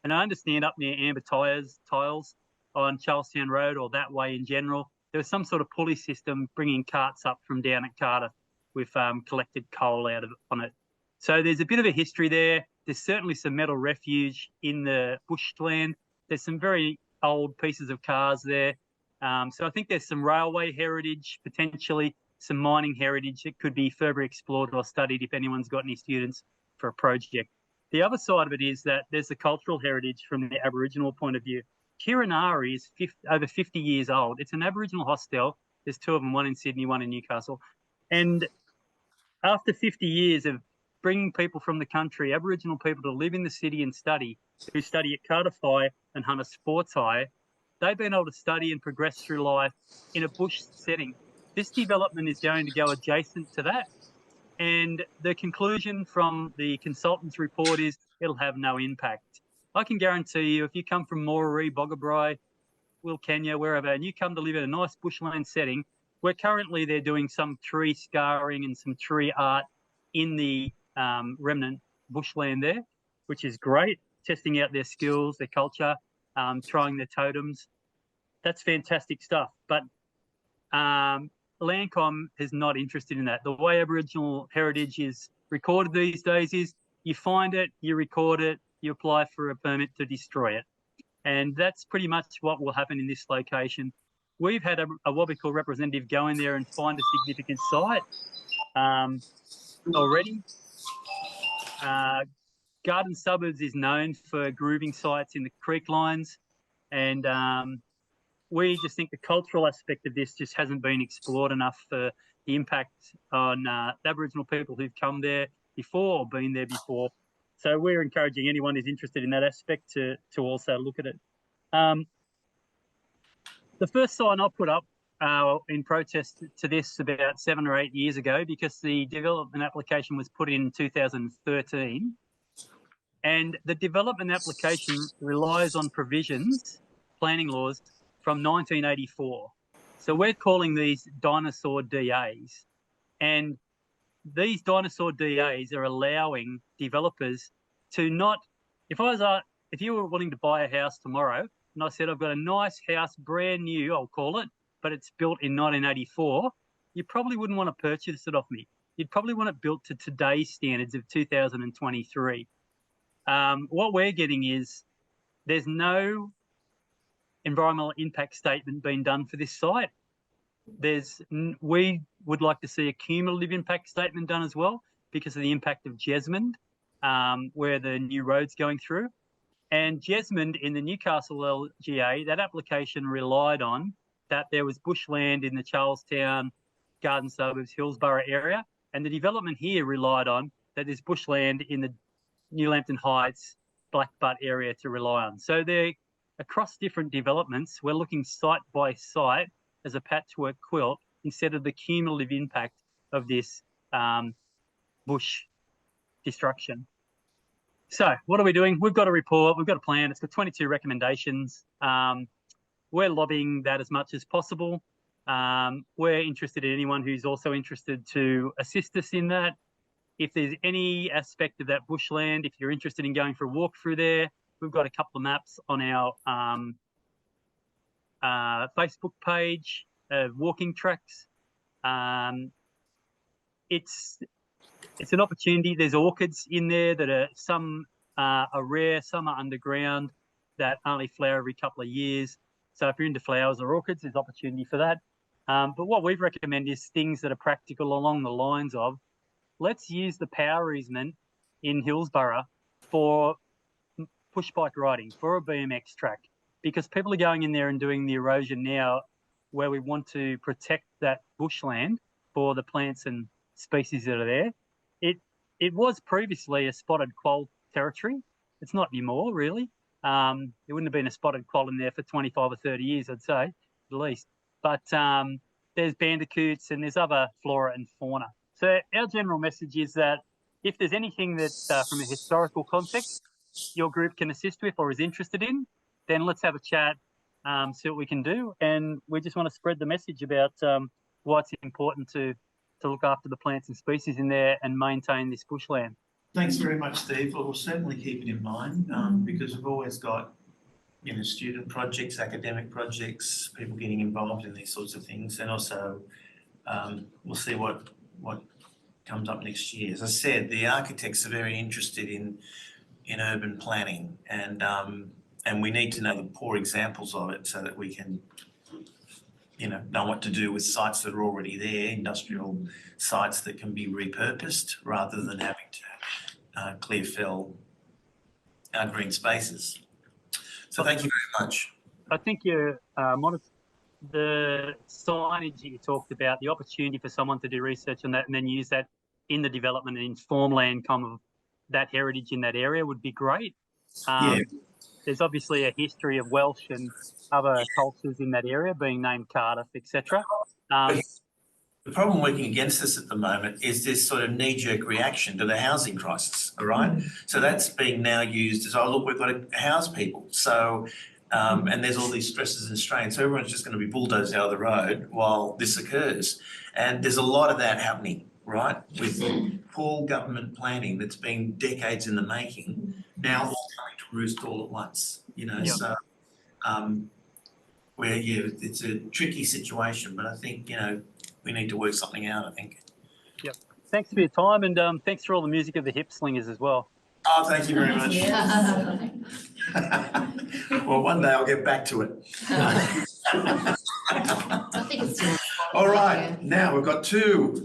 And I understand up near Amber Tiles on Charlestown Road or that way in general, there was some sort of pulley system bringing carts up from down at Cardiff with collected coal on it. So there's a bit of a history there. There's certainly some metal refuge in the bushland. There's some very old pieces of cars there. So I think there's some railway heritage, potentially some mining heritage that could be further explored or studied if anyone's got any students for a project. The other side of it is that there's the cultural heritage from the Aboriginal point of view. Kirinari is over 50 years old. It's an Aboriginal hostel. There's 2 of them, one in Sydney, one in Newcastle. And after 50 years of bringing people from the country, Aboriginal people, to live in the city and study, who study at Cardiff High and Hunter Sports High, they've been able to study and progress through life in a bush setting. This development is going to go adjacent to that. And the conclusion from the consultant's report is it'll have no impact. I can guarantee you, if you come from Moree, Boggabri, Wilcannia, wherever, and you come to live in a nice bushland setting, where currently they're doing some tree scarring and some tree art in the remnant bushland there, which is great, testing out their skills, their culture, trying their totems. That's fantastic stuff. But Landcom is not interested in that. The way Aboriginal heritage is recorded these days is you find it, you record it, you apply for a permit to destroy it. And that's pretty much what will happen in this location. We've had a Wabakal representative go in there and find a significant site already. Garden Suburbs is known for grooving sites in the creek lines, and we just think the cultural aspect of this just hasn't been explored enough for the impact on Aboriginal people who've come there before or been there before. So we're encouraging anyone who's interested in that aspect to also look at it. The first sign I put up in protest to this about 7 or 8 years ago, because the development application was put in 2013, and the development application relies on provisions, planning laws, from 1984. So we're calling these dinosaur DAs. And these dinosaur DAs are allowing developers to not, if you were wanting to buy a house tomorrow, and I said, I've got a nice house, brand new, I'll call it, but it's built in 1984, you probably wouldn't want to purchase it off me. You'd probably want it built to today's standards of 2023. What we're getting is there's no environmental impact statement being done for this site. We would like to see a cumulative impact statement done as well, because of the impact of Jesmond, where the new road's going through. And Jesmond in the Newcastle LGA, that application relied on that there was bushland in the Charlestown, Garden Suburbs, Hillsborough area, and the development here relied on that there's bushland in the New Lambton Heights, Black Butt area to rely on. So they're across different developments. We're looking site by site as a patchwork quilt instead of the cumulative impact of this bush destruction. So what are we doing? We've got a report, we've got a plan. It's got 22 recommendations. We're lobbying that as much as possible. We're interested in anyone who's also interested to assist us in that. If there's any aspect of that bushland, if you're interested in going for a walk through there, we've got a couple of maps on our Facebook page of walking tracks. It's an opportunity. There's orchids in there that are some are rare, some are underground that only flower every couple of years. So if you're into flowers or orchids, there's opportunity for that. But what we've recommended is things that are practical along the lines of, let's use the power easement in Hillsborough for push bike riding, for a BMX track, because people are going in there and doing the erosion now where we want to protect that bushland for the plants and species that are there. It was previously a spotted quoll territory. It's not anymore, really. There wouldn't have been a spotted quoll in there for 25 or 30 years, I'd say, at least. But there's bandicoots and there's other flora and fauna. So our general message is that if there's anything that from a historical context your group can assist with or is interested in, then let's have a chat, see what we can do. And we just want to spread the message about why it's important to look after the plants and species in there and maintain this bushland. Thanks very much, Steve. We'll certainly keep it in mind because we've always got, student projects, academic projects, people getting involved in these sorts of things, and also we'll see what comes up next year. As I said, the architects are very interested in urban planning, and we need to know the poor examples of it so that we can know what to do with sites that are already there, industrial sites that can be repurposed rather than having to clear fell green spaces. So thank you very much. I think the signage you talked about, the opportunity for someone to do research on that and then use that in the development and inform Landcom of that heritage in that area would be great. There's obviously a history of Welsh and other cultures in that area, being named Cardiff, etc. The problem working against us at the moment is this sort of knee-jerk reaction to the housing crisis, all right? So that's being now used as, oh, look, we've got to house people. So, and there's all these stresses and strains. So everyone's just going to be bulldozed out of the road while this occurs. And there's a lot of that happening, right? With poor government planning that's been decades in the making, now all coming to roost all at once, So, it's a tricky situation, but I think, we need to work something out, I think. Yep. Thanks for your time, and thanks for all the music of the hip slingers as well. Oh, thank you very much. Well, one day I'll get back to it. All right, now we've got two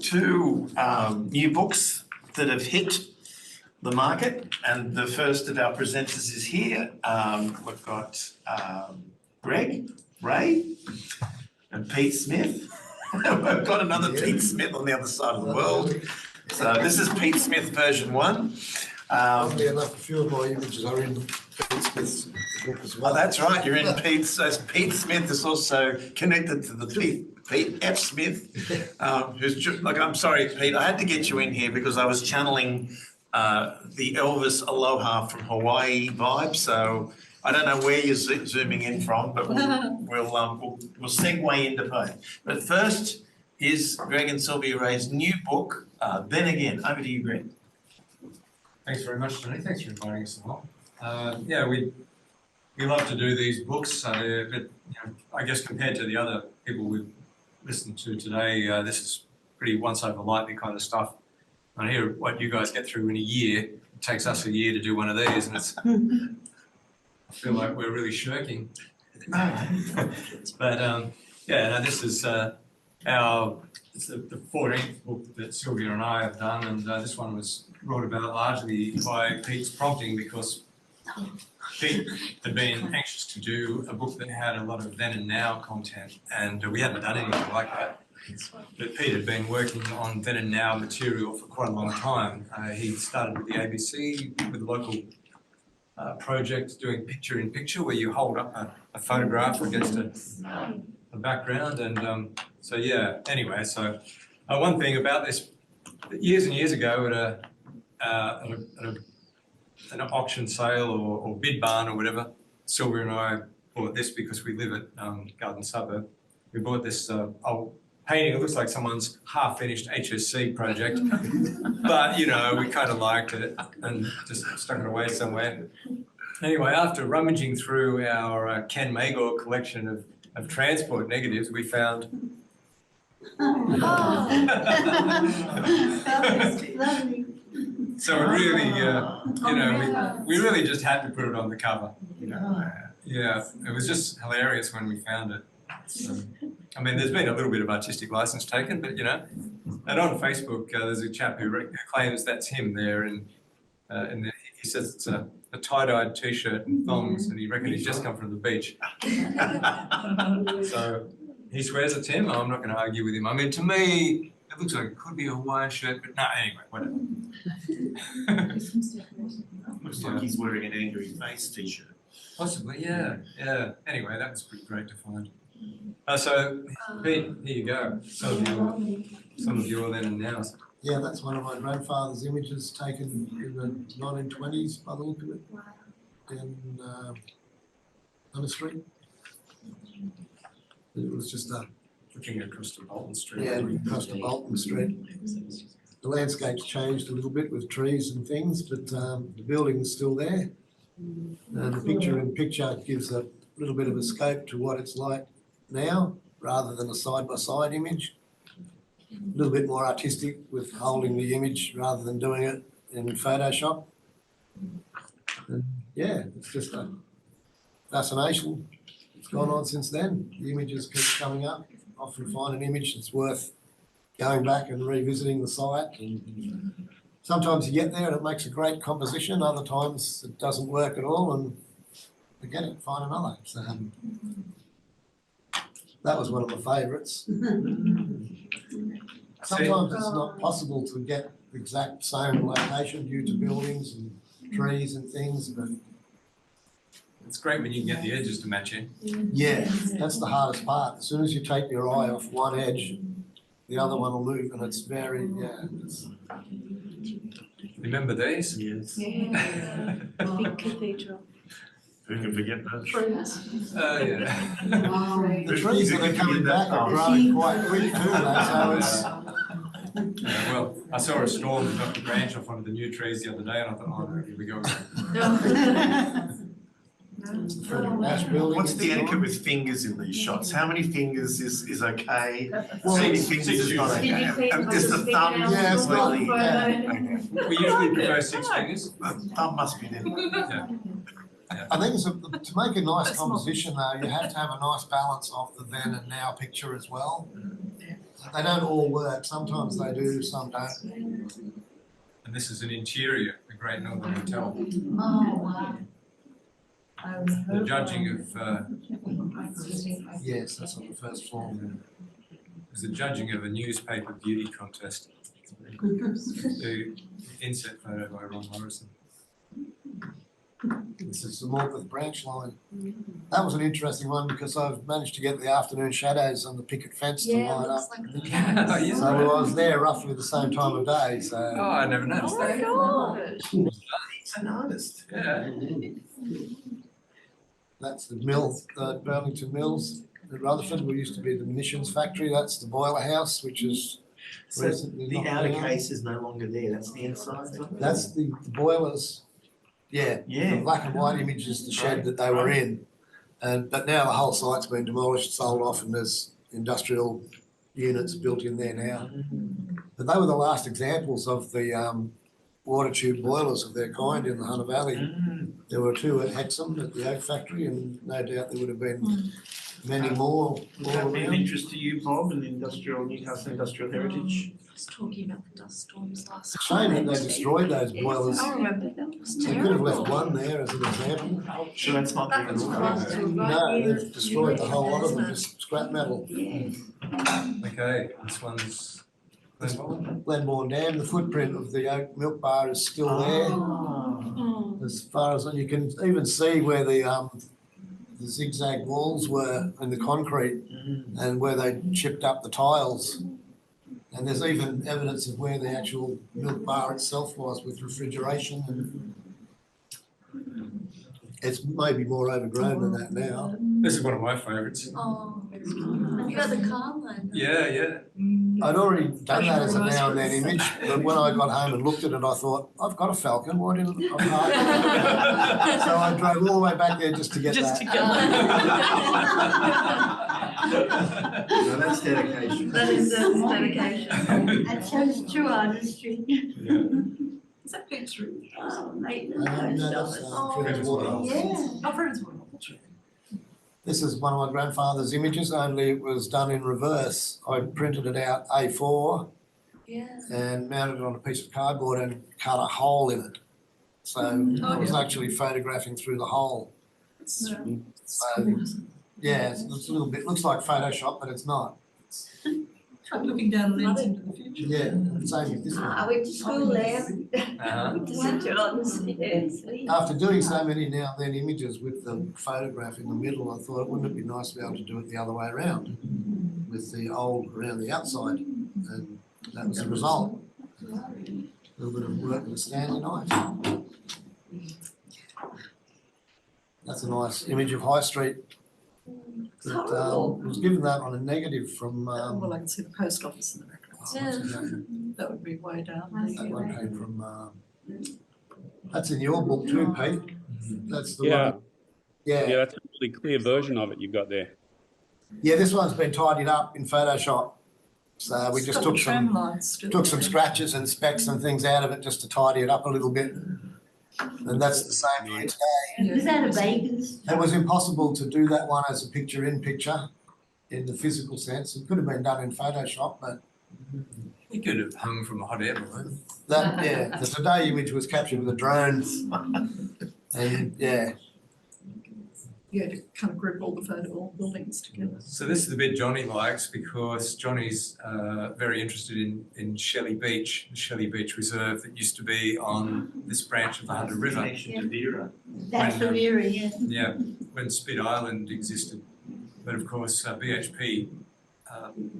new books that have hit the market, and the first of our presenters is here. We've got Greg, Ray, and Pete Smith. We've got another Pete Smith on the other side of the world. So this is Pete Smith version 1. Oddly enough, a few of my images are in Pete Smith's book as well. Oh, that's right, you're in Pete's. So Pete Smith is also connected to the Pete F. Smith, who's I'm sorry, Pete, I had to get you in here because I was channeling the Elvis Aloha from Hawaii vibe. So I don't know where you're zooming in from, but we'll segue into both. But first is Greg and Sylvia Ray's new book, Then Again. Over to you, Greg. Thanks very much, Tony. Thanks for inviting us along. We love to do these books, but I guess compared to the other people we've listened to today, this is pretty once over lightly kind of stuff. I hear what you guys get through in a year. It takes us a year to do one of these, and it's I feel like we're really shirking. But this is it's the 14th book that Sylvia and I have done, and this one was brought about largely by Pete's prompting because Pete had been anxious to do a book that had a lot of then and now content, and we hadn't done anything like that. But Pete had been working on then and now material for quite a long time. He started with the ABC, with a local project doing picture-in-picture, where you hold up a photograph against a background. And anyway, so one thing about this, years and years ago at a an auction sale or bid barn or whatever. Sylvia and I bought this because we live at Garden Suburb. We bought this old painting. It looks like someone's half-finished HSC project, but you know, we kind of liked it and just stuck it away somewhere. Anyway, after rummaging through our Ken Magor collection of transport negatives, we found so really, you know, we really just had to put it on the cover. Yeah, it was just hilarious when we found it. So, I mean, there's been a little bit of artistic license taken, but you know, and on Facebook, there's a chap who claims that's him there, and he says it's a tie-dyed t-shirt and thongs, and he reckons he's just come from the beach. So he swears it's him. I'm not going to argue with him. I mean, to me, it looks like it could be a Hawaiian shirt, but no, anyway, whatever. Looks like he's wearing an angry face t-shirt. Possibly, yeah. Anyway, that was pretty great to find. So, Pete, here you go. Some of your then and nows. Yeah, that's one of my grandfather's images taken in the 1920s by the look of it, in Hunter Street. It was just Looking across to Bolton Street. yeah, across to Bolton Street. The landscape's changed a little bit with trees and things, but the building's still there. And the picture gives a little bit of a scope to what it's like now, rather than a side-by-side image. A little bit more artistic with holding the image rather than doing it in Photoshop. And yeah, it's just a fascination. It's gone on since then. The images keep coming up. Often find an image that's worth going back and revisiting the site. And sometimes you get there and it makes a great composition. Other times it doesn't work at all, and forget it, find another. So that was one of my favourites. Sometimes it's not possible to get the exact same location due to buildings and trees and things, but It's great when you can get the edges to match in. yeah, that's the hardest part. As soon as you take your eye off one edge, the other one will move, and it's very, Remember these? Yes. Big cathedral. Who can forget that? Oh, yeah. the trees that are coming back are growing quite quick too, so it's, Yeah, well, I saw a storm that knocked a branch off one of the new trees the other day, and I thought, oh no, here we go. ash building. What's the etiquette with fingers in these shots? How many fingers is okay? Well, How many fingers is not okay? Is the thumb Yeah, it's not- completely? yeah. We usually prefer 6 fingers. The thumb must be there. Yeah. I think to make a nice composition though, you have to have a nice balance of the then and now picture as well. They don't all work. Sometimes they do, some don't. And this is an interior, the Great Northern Hotel. Oh, wow. The judging of, Yes, that's on the first floor. there's the judging of a newspaper beauty contest. The inset photo by Ron Morrison. This is the Morpeth branch line. That was an interesting one because I've managed to get the afternoon shadows on the picket fence to Yeah, line looks up. like Oh, yeah. So I was there roughly the same time of day, Oh, so I never noticed that. gosh. He's an artist. Yeah. that's the mill, Burlington Mills at Rutherford. We used to be the munitions factory. That's the boiler house, which is So recently the knocked outer down. case is no longer there. That's the inside. That's the boilers. Yeah, Yeah. the black and white image is the shed that they were in. But now the whole site's been demolished, sold off, and there's industrial units built in there now. But they were the last examples of the water tube boilers of their kind in the Hunter Valley. There were 2 at Hexham at the oak factory, and no doubt there would have been many more Would all that be of around. interest to you, Bob, and Newcastle Industrial Heritage? I was talking about the dust storms last Shame that they destroyed those boilers. I remember that was They terrible. could have left one there as an example. Sure, that's not That there was at all. close to right No, near they've destroyed the whole lot of them, isn't it? just scrap metal. Okay, this one's Glenbourne. Glenbourne Dam, the footprint of the oak milk bar is still there. Oh. As far as, and you can even see where the zigzag walls were in the concrete and where they chipped up the tiles. And there's even evidence of where the actual milk bar itself was with refrigeration and It's maybe more overgrown than that now. This is one of my favourites. Oh, you got the calm one. Yeah, yeah. I'd already done that as a now and then image, but when I got home and looked at it, I thought, I've got a falcon, why didn't I? So I drove all the way back there just to get Just that. to get No, that's dedication. That's dedication. That shows true artistry. Yeah. Is that picture? Oh, mate, No, that's Friends Waterhouse. yeah. Oh, friends were. This is one of my grandfather's images, only it was done in reverse. I printed it out A4 Yeah. and mounted it on a piece of cardboard and cut a hole in it. So I was actually photographing through the hole. So, yeah, it's a little bit, looks like Photoshop, but it's not. Like looking down lens into the future. Yeah, same with this one. I went to school there. Uh-huh. To St John's, yes. After doing so many now and then images with the photograph in the middle, I thought, wouldn't it be nice to be able to do it the other way around with the old around the outside? And that was the result. A little bit of work with Stanley knife. That's a nice image of High Street. It's But, horrible. I was given that on a negative from, Well, I can see the post office in the background. That would be way down. that one came from, that's in your book too, Pete. That's the Yeah. one. Yeah. Yeah, that's a really clear version of it you've got there. Yeah, this one's been tidied up in Photoshop. So we just took some scratches and specks and things out of it just to tidy it up a little bit. And that's the same here today. Was that a bacon's? It was impossible to do that one as a picture-in-picture in the physical sense. It could have been done in Photoshop, but You could have hung from a hot air balloon. that, yeah, the today image was captured with a drone. And yeah, Yeah, to kind of group all the buildings together. So this is the bit Johnny likes because Johnny's very interested in Shelley Beach, the Shelley Beach Reserve that used to be on this branch of the Hunter River. Connection to Vera. That's the Vera, yeah. Yeah, when Spit Island existed. But of course, BHP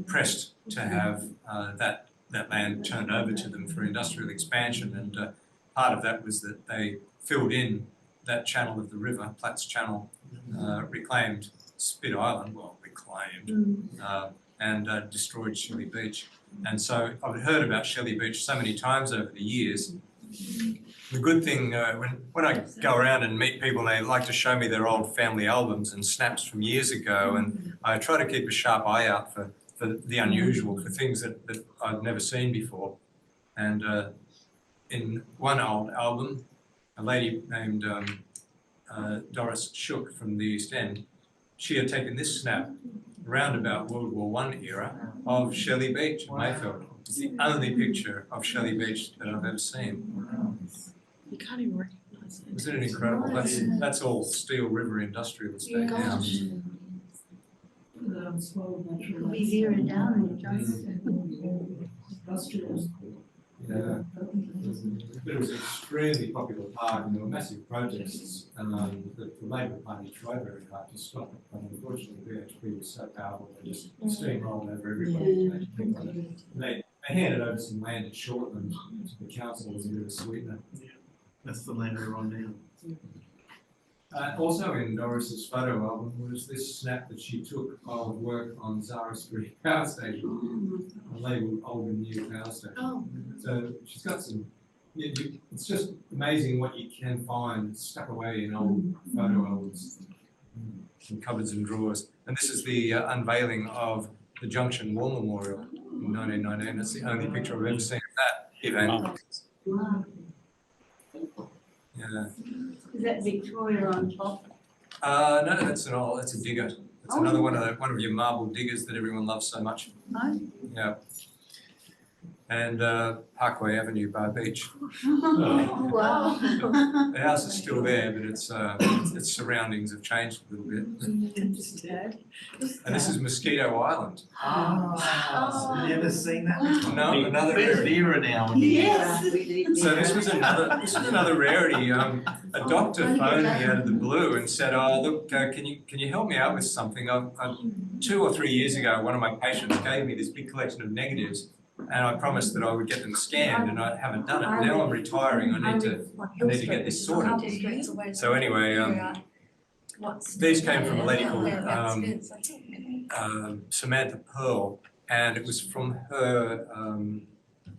pressed to have that land turned over to them for industrial expansion, and part of that was that they filled in that channel of the river, Platts Channel, reclaimed Spit Island, and destroyed Shelley Beach. And so I've heard about Shelley Beach so many times over the years. The good thing, when I go around and meet people, they like to show me their old family albums and snaps from years ago, and I try to keep a sharp eye out for the unusual, for things that I've never seen before. And in one old album, a lady named Doris Shook from the East End, she had taken this snap around about World War I era of Shelley Beach in Mayfield. It's the only picture of Shelley Beach that I've ever seen. You can't even recognise it. Isn't it incredible? That's all Steel River Industrial Estate now. Could be Vera down Yeah. But it was an extremely popular park, and there were massive protests that the Labor Party tried very hard to stop it, but unfortunately BHP was so powerful they just steamrolled over everybody to make people on it. They handed over some land at Shortland to the council as a bit of a sweetener. That's the land we're on now. Also in Doris's photo album was this snap that she took of work on Zara Street Power Station, labelled Old and New Power Station. Oh. So she's got some, it's just amazing what you can find stuck away in old photo albums, some cupboards and drawers. And this is the unveiling of the Junction War Memorial in 1919. That's the only picture I've ever seen of that event. Wow. Yeah. Is that Victoria on top? No, that's a digger. It's another one of your marble diggers that everyone loves so much. Oh. Yeah. And Parkway Avenue, Bar Beach. Oh, wow. The house is still there, but its surroundings have changed a little bit. And this is Mosquito Island. Have you ever seen that? No, another Where's rarity. Vera now? Yes. So this was another rarity. A doctor phoned me out of the blue and said, "Oh, look, can you help me out with something? 2 or 3 years ago, one of my patients gave me this big collection of negatives and I promised that I would get them scanned, and I haven't done it. Now I'm retiring. I need to get this sorted. So anyway, these came from a lady called Samantha Pearl, and it was from her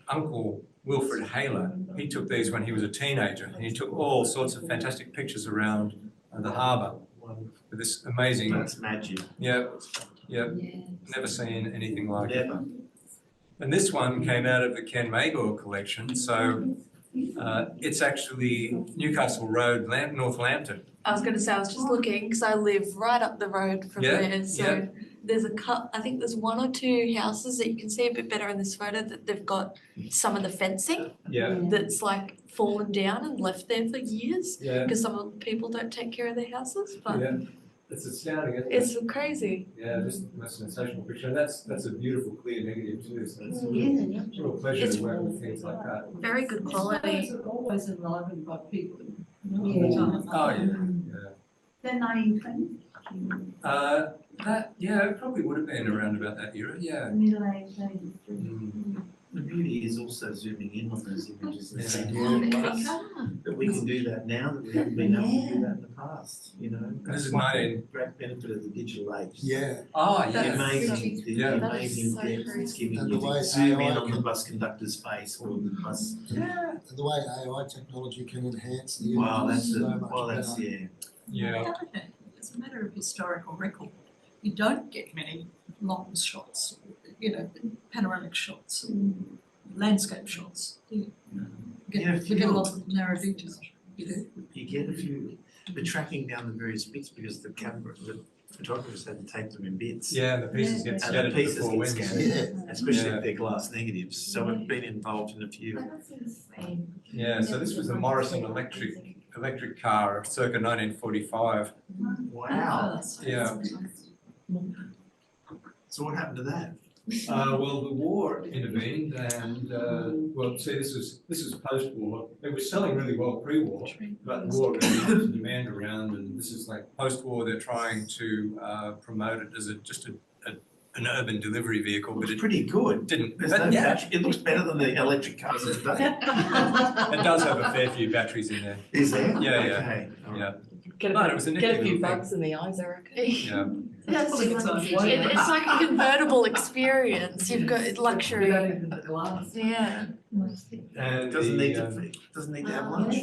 uncle Wilfred Haler. He took these when he was a teenager, and he took all sorts of fantastic pictures around the harbour with this amazing. That's magic. Yeah, yeah. Never seen anything like it. Never. And this one came out of the Ken Magor collection, so it's actually Newcastle Road, North Lambton. I was going to say, I was just looking because I live right up the road from there. So there's I think there's one or two houses that you can see a bit better in this photo that they've got some of the fencing that's like fallen down and left there for years because some of the people don't take care of their houses. But it's astounding, isn't it? it's crazy. Yeah, just the most sensational picture. And that's a beautiful clear negative too. So it's a real pleasure to work with things like that. Very good quality. Those are always enlivened by people. Oh yeah. The 1920s, It probably would have been around about that era. Yeah. middle age ladies. The beauty is also zooming in on those images and Yeah. saying, that we can do that now, that we haven't been able to do that in the past, you know? This is one great benefit of the digital age. Yeah. Oh The yeah. amazing, the Yeah. amazing That is so depth it's giving And you the way to zoom in AI on the can- bus conductor's face or the bus. Yeah. And the way AI technology can enhance the Wow, images that's so it. much Well, that's, better. yeah. Yeah. As a matter of historical record, you don't get many long shots, panoramic shots, landscape shots. You get a lot of narrow detail. You do. You get a few, but tracking down the various bits because the photographers had to take them in bits. Yeah, the pieces get And the scattered pieces before get winds. scattered, especially Yeah. if they're glass negatives. So we've been involved in a few. Yeah, so this was the Morrison electric car circa 1945. Wow. Yeah. So what happened to that? Well, the war intervened, and this was post-war. It was selling really well pre-war, but the war really put the demand around, and this is like post-war. They're trying to promote it as an urban delivery vehicle, but It's it pretty good. didn't. There's But no yeah, battery. It looks better than the electric cars today. it does have a fair few batteries in there. Is there? Yeah, Okay. All Yeah. right. But it was a nifty Get a few little thing. bugs in the eyes, I reckon. Yeah. It's It's like a convertible experience. You've got luxury. glass. Yeah. And Doesn't the, need to have lunch.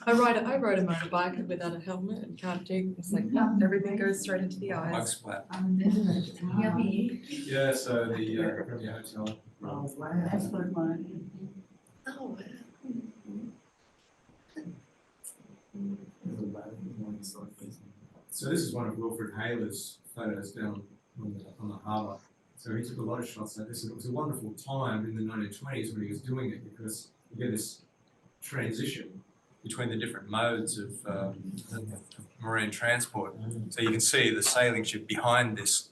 I rode a motorbike without a helmet and can't do. It's like everything goes straight into the bug eyes. splat. Yummy. Yeah, so the Premier Hotel. Oh, wow. That's good one. Oh, So this is one of Wilfred Haler's photos down on the harbour. So he took a lot of shots at this, and it was a wonderful time in the 1920s when he was doing it because you get this transition between the different modes of marine transport. So you can see the sailing ship behind this.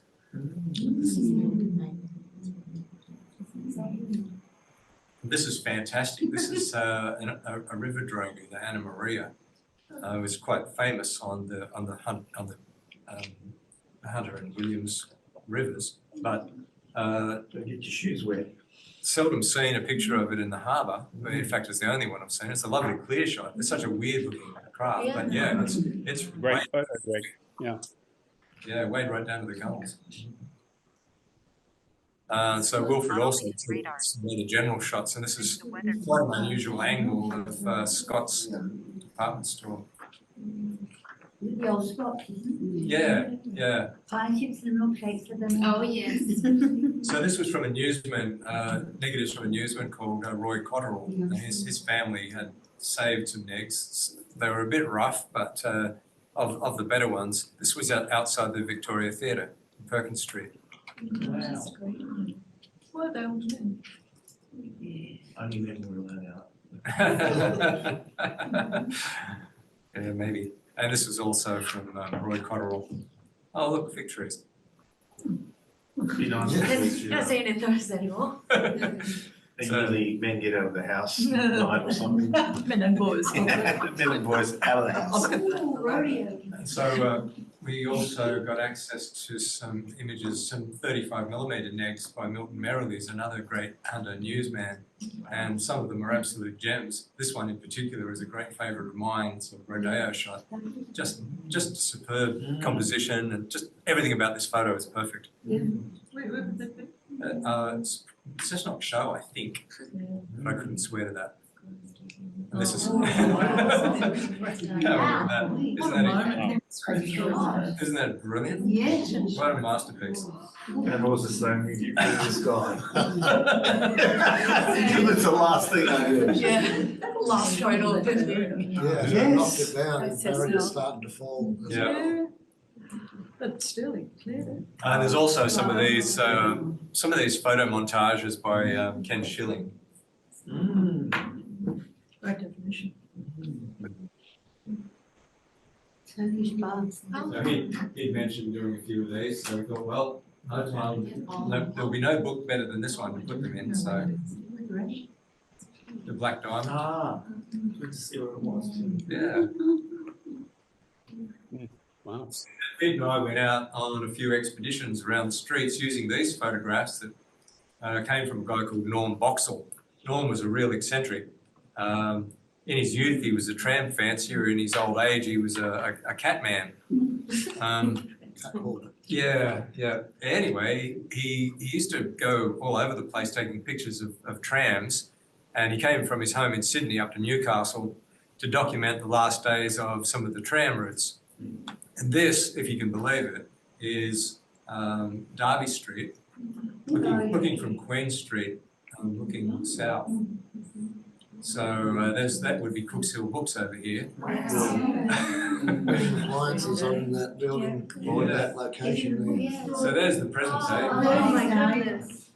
This is fantastic. This is a river drogue, the Anna Maria. It was quite famous on the Hunter and Williams rivers, but Don't get your shoes wet. seldom seen a picture of it in the harbour. But in fact, it's the only one I've seen. It's a lovely clear shot. It's such a weird looking craft, but yeah, it's Great photo, Greg. yeah, weighed right down to the gulls. So Wilfred also took some other general shots, and this is quite an unusual angle of Scott's department store. The old Scotch, isn't it? Yeah, yeah. Pie chips and milkshakes for them. Oh, yes. So this was from a newsman, negatives from a newsman called Roy Cotterill. And his family had saved some negs. They were a bit rough, but of the better ones. This was outside the Victoria Theatre in Perkins Street. Wow. Why are they all doing? Only men were allowed out. Yeah, maybe. And this was also from Roy Cotterill. Oh, look, fig trees. Be nice to Don't you. see any of those anymore. Usually men get out of the house at night or something. Men and boys. Men and boys out of the house. Ooh, rodeo. So we also got access to some images, some 35mm negs by Milton Merrill, who's another great hunter newsman, and some of them are absolute gems. This one in particular is a great favourite of mine. It's a rodeo shot. Just superb composition, and just everything about this photo is perfect. It's Cessnock Show, I think, but I couldn't swear to that. And this is isn't that brilliant? Yeah. What a masterpiece. And what was the same thing you put in the sky? It's the last thing I did. Yeah, last photo of it. Yeah, so I knocked it down and Barry is starting to fall. Yeah. But still, clear. And there's also some of these photo montages by Ken Schilling. Great definition. So he'd mentioned doing a few of these, so we thought, well, there'll be no book better than this one to put them in. So the Black Diamond. Ah, good to see what it was. Yeah. Wow. Pete and I went out on a few expeditions around the streets using these photographs that came from a guy called Norm Boxall. Norm was a real eccentric. In his youth, he was a tram fancier. In his old age, he was a cat man. Yeah. Anyway, he used to go all over the place taking pictures of trams, and he came from his home in Sydney up to Newcastle to document the last days of some of the tram routes. And this, if you can believe it, is Derby Street, looking from Queen Street, looking south. So that would be Cooks Hill Books over here. Appliances on that building or that location there. So there's the present day. Oh my goodness.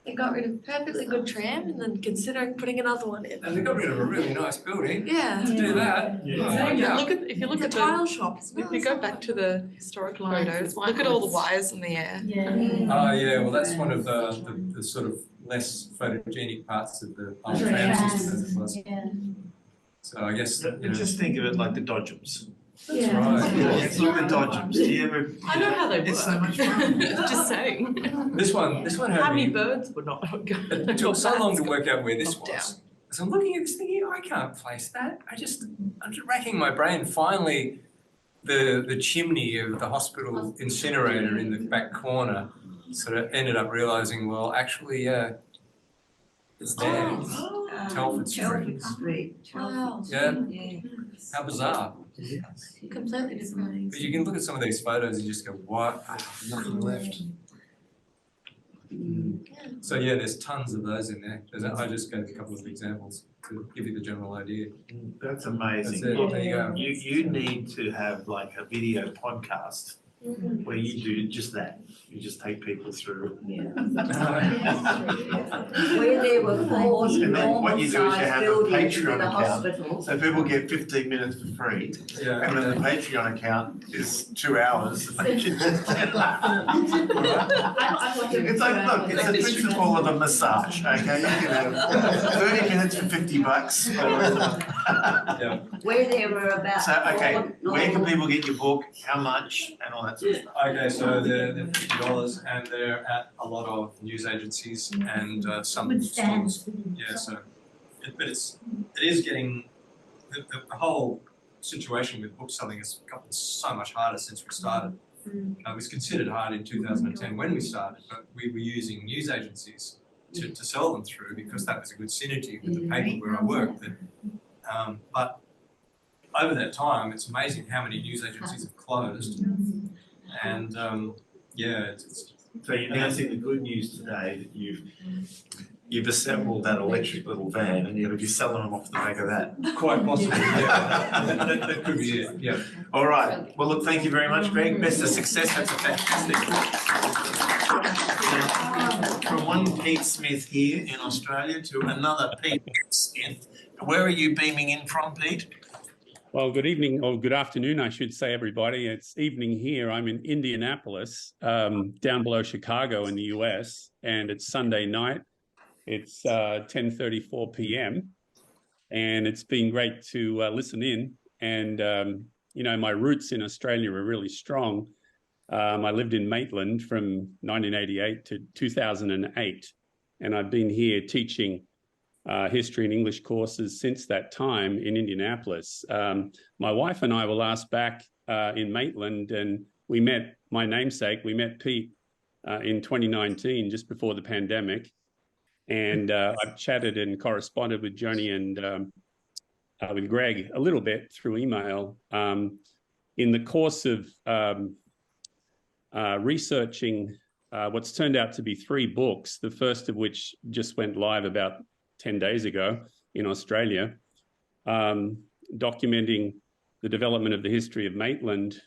They got rid of a perfectly good tram and then considering putting another one in. And they got rid of a really nice building Yeah. to do that. If you look The at tile shop as well. if you go back to the historic photos, look at all the wires in the air. Oh yeah, well that's one of the sort of less photogenic parts of the old tram system as it was. So I guess Just think of it like the Dodgems. that's right. It's like the Dodgems. Do you ever? I know how they work. It's so much fun. Just saying. This one How had many me. birds would not go? It took so long to work out where this Knocked was. So I'm looking at this thinking, I can't place that. I'm just racking my brain. Finally, the chimney of the hospital incinerator in the back corner sort of ended up realising, well, actually, it's there. Telford Street. Wow. Yeah, Yeah. how bizarre. Completely different. But you can look at some of these photos and just go, what? Nothing left. So yeah, there's tons of those in there. I just gave a couple of examples to give you the general idea. That's amazing. That's it. There you go. You need to have like a video podcast where you do just that. You just take people through. Where there were 4 And then what you do is you normal-sized have a buildings Patreon with a account. hospital. So people get 15 minutes for free, Yeah. and then the Patreon account is 2 hours. They can just- It's like, look, it's the principle of a massage, okay? You can have 30 minutes for $50. Yeah. Where there were about. So, okay, 4 where can normal- people get your book, how much, and all that sort of stuff? Okay, so they're $50 and they're at a lot of news agencies and some stores. Yeah, so, but it is getting, the whole situation with book selling has gotten so much harder since we started. It was considered hard in 2010 when we started, but we were using news agencies to sell them through because that was a good synergy with the paper where I worked. But over that time, it's amazing how many news agencies have closed. And So you're announcing the good news today that you've assembled that electric little van and you're going to be selling them off the back of that. quite possibly, yeah. that could be it, yeah. All right, well, look, thank you very much, Greg. Best of success, that's a fantastic. From one Pete Smith here in Australia to another Pete Smith. Where are you beaming in from, Pete? Well, good evening, or good afternoon, I should say, everybody. It's evening here. I'm in Indianapolis, down below Chicago in the US, and it's Sunday night. It's 10:34 p.m. and it's been great to listen in and you know, my roots in Australia are really strong. I lived in Maitland from 1988 to 2008, and I've been here teaching history and English courses since that time in Indianapolis. My wife and I were last back in Maitland, and we met my namesake, we met Pete in 2019, just before the pandemic. And I've chatted and corresponded with Joni and with Greg a little bit through email. In the course of researching what's turned out to be 3 books, the first of which just went live about 10 days ago in Australia, documenting the development of the history of Maitland.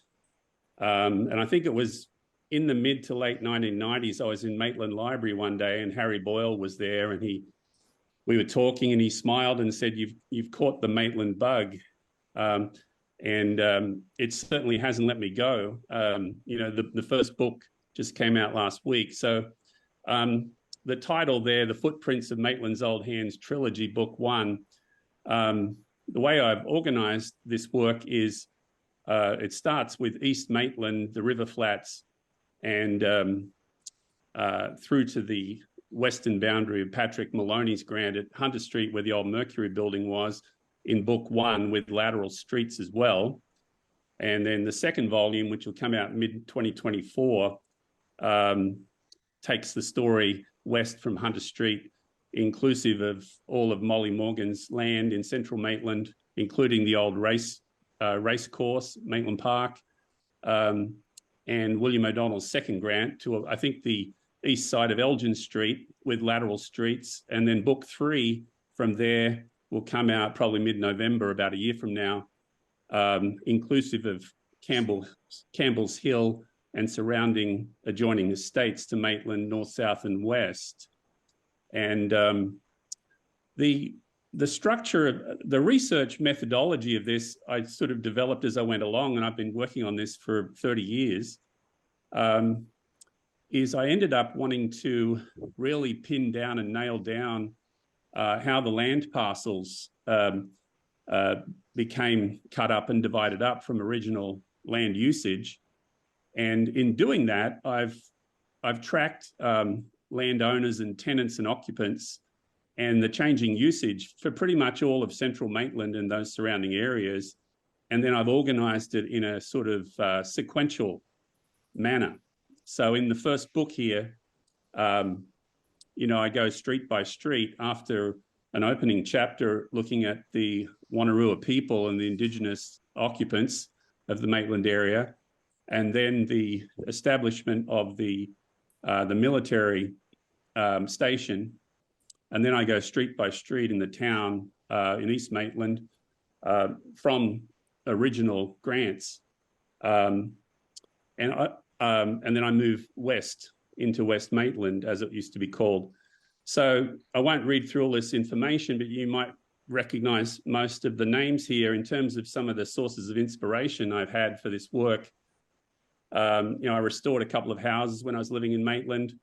And I think it was in the mid to late 1990s, I was in Maitland Library one day and Harry Boyle was there, and we were talking and he smiled and said, you've caught the Maitland bug. It certainly hasn't let me go. You know, the first book just came out last week. So the title there, The Footprints of Maitland's Old Hands Trilogy, Book 1, the way I've organized this work is it starts with East Maitland, the river flats, and through to the western boundary of Patrick Maloney's grant at Hunter Street, where the old Mercury building was, in Book 1, with lateral streets as well. And then the second volume, which will come out mid-2024, takes the story west from Hunter Street, inclusive of all of Molly Morgan's land in central Maitland, including the old race course, Maitland Park, and William O'Donnell's second grant to, I think, the east side of Elgin Street with lateral streets. And then Book 3 from there will come out probably mid-November, about a year from now, inclusive of Campbell's Hill and surrounding adjoining estates to Maitland, north, south, and west. And the structure of the research methodology of this, I sort of developed as I went along, and I've been working on this for 30 years, is I ended up wanting to really pin down and nail down how the land parcels became cut up and divided up from original land usage. And in doing that, I've tracked landowners and tenants and occupants and the changing usage for pretty much all of central Maitland and those surrounding areas. And then I've organized it in a sort of sequential manner. So in the first book here, you know, I go street by street after an opening chapter looking at the Wanneroo people and the Indigenous occupants of the Maitland area, and then the establishment of the military station. And then I go street by street in the town in East Maitland from original grants. And then I move west into West Maitland, as it used to be called. So I won't read through all this information, but you might recognize most of the names here in terms of some of the sources of inspiration I've had for this work. You know, I restored a couple of houses when I was living in Maitland.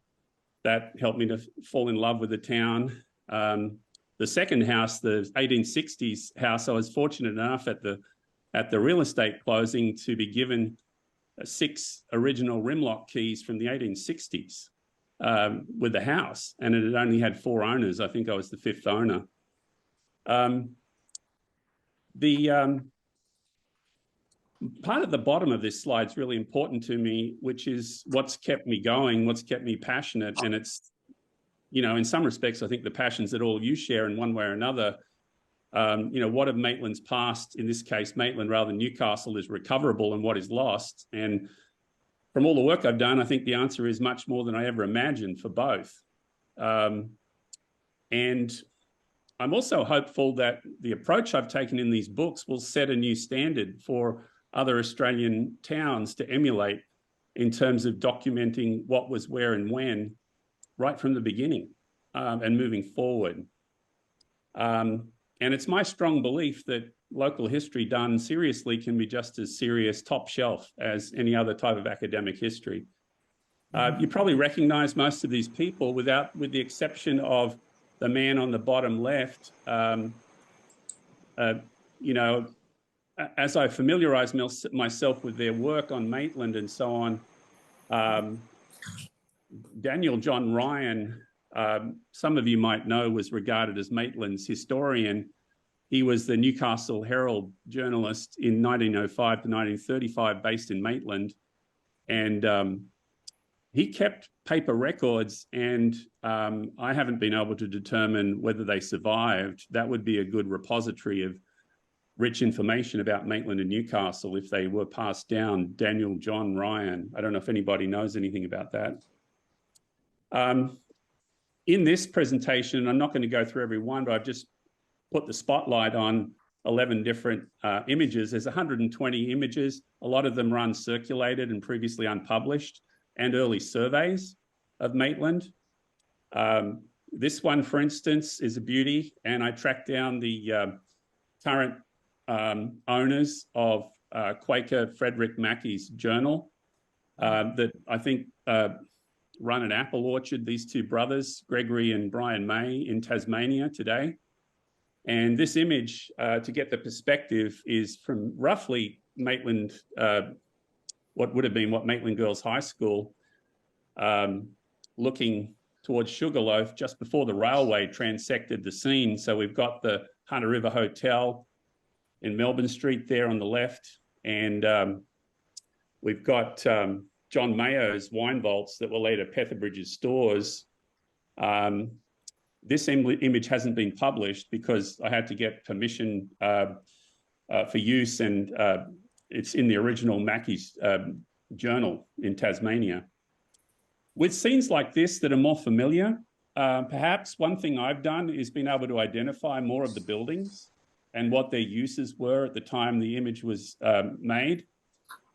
That helped me to fall in love with the town. The second house, the 1860s house, I was fortunate enough at the real estate closing to be given 6 original Rimlock keys from the 1860s with the house, and it had only had 4 owners. I think I was the 5th owner. Part at the bottom of this slide is really important to me, which is what's kept me going, what's kept me passionate. And it's, you know, in some respects, I think the passions that all you share in one way or another, you know, what of Maitland's past, in this case, Maitland rather than Newcastle, is recoverable and what is lost. And from all the work I've done, I think the answer is much more than I ever imagined for both. And I'm also hopeful that the approach I've taken in these books will set a new standard for other Australian towns to emulate in terms of documenting what was where and when right from the beginning and moving forward. And it's my strong belief that local history done seriously can be just as serious top shelf as any other type of academic history. You probably recognize most of these people with the exception of the man on the bottom left. You know, as I familiarised myself with their work on Maitland and so on, Daniel John Ryan, some of you might know, was regarded as Maitland's historian. He was the Newcastle Herald journalist in 1905 to 1935, based in Maitland. And he kept paper records, and I haven't been able to determine whether they survived. That would be a good repository of rich information about Maitland and Newcastle if they were passed down. Daniel John Ryan. I don't know if anybody knows anything about that. In this presentation, I'm not going to go through every one, but I've just put the spotlight on 11 different images. There's 120 images. A lot of them are uncirculated and previously unpublished, and early surveys of Maitland. This one, for instance, is a beauty, and I tracked down the current owners of Quaker Frederick Mackey's journal that I think run an apple orchard, these two brothers, Gregory and Brian May, in Tasmania today. And this image, to get the perspective, is from roughly Maitland, what would have been Maitland Girls High School, looking towards Sugarloaf just before the railway transected the scene. So we've got the Hunter River Hotel in Melbourne Street there on the left, and we've got John Mayo's wine vaults that were later Petherbridge's stores. This image hasn't been published because I had to get permission for use, and it's in the original Mackey's journal in Tasmania. With scenes like this that are more familiar, perhaps one thing I've done is been able to identify more of the buildings and what their uses were at the time the image was made.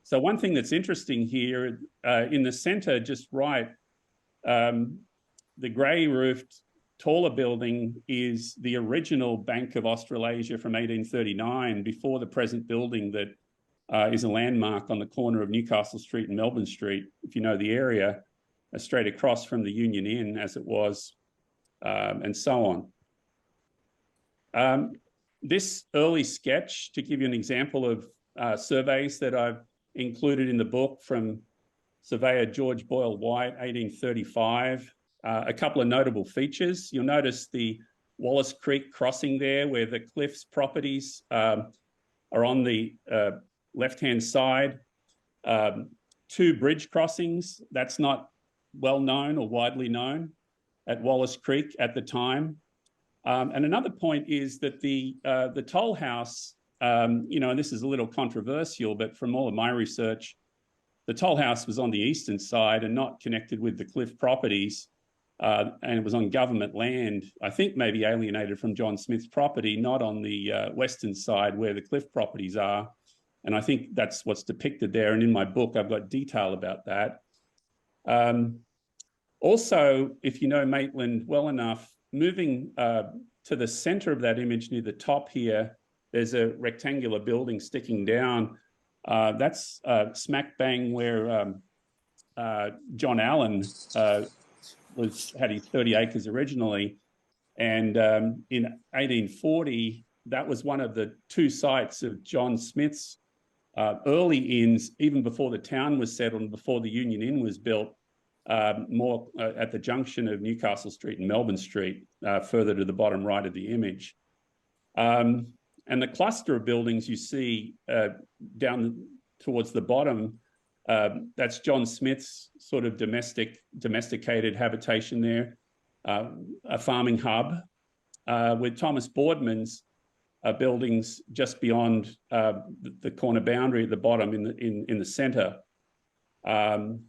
So one thing that's interesting here, in the centre just right, the grey roofed taller building is the original Bank of Australasia from 1839, before the present building that is a landmark on the corner of Newcastle Street and Melbourne Street, if you know the area, straight across from the Union Inn as it was, and so on. This early sketch, to give you an example of surveys that I've included in the book from surveyor George Boyle White, 1835, a couple of notable features. You'll notice the Wallace Creek crossing there, where the Cliffs properties are on the left-hand side. Two bridge crossings, that's not well known or widely known at Wallace Creek at the time. And another point is that the toll house, you know, and this is a little controversial, but from all of my research, the toll house was on the eastern side and not connected with the Cliff properties, and it was on government land, I think maybe alienated from John Smith's property, not on the western side where the Cliff properties are. And I think that's what's depicted there. And in my book, I've got detail about that. Also, if you know Maitland well enough, moving to the centre of that image near the top here, there's a rectangular building sticking down. That's smack bang where John Allen had his 30 acres originally. And in 1840, that was one of the two sites of John Smith's early inns, even before the town was settled and before the Union Inn was built, more at the junction of Newcastle Street and Melbourne Street, further to the bottom right of the image. And the cluster of buildings you see down towards the bottom, that's John Smith's sort of domesticated habitation there, a farming hub, with Thomas Boardman's buildings just beyond the corner boundary at the bottom in the centre. And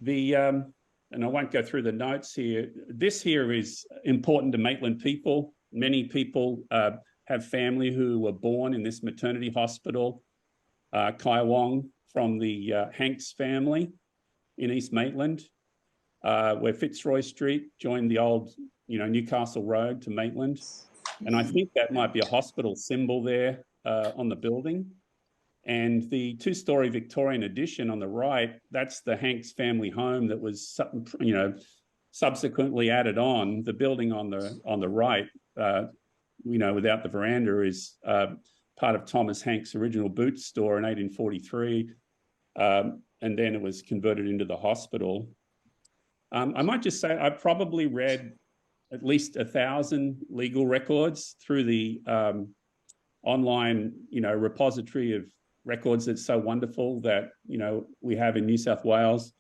I won't go through the notes here. This here is important to Maitland people. Many people have family who were born in this maternity hospital. Kai Wong from the Hanks family in East Maitland, where Fitzroy Street joined the old, Newcastle Road to Maitland. And I think that might be a hospital symbol there on the building. And the two-story Victorian addition on the right, that's the Hanks family home that was, subsequently added on. The building on the right, without the veranda is part of Thomas Hanks' original boot store in 1843, and then it was converted into the hospital. I might just say I probably read at least 1,000 legal records through the online, repository of records that's so wonderful that, we have in New South Wales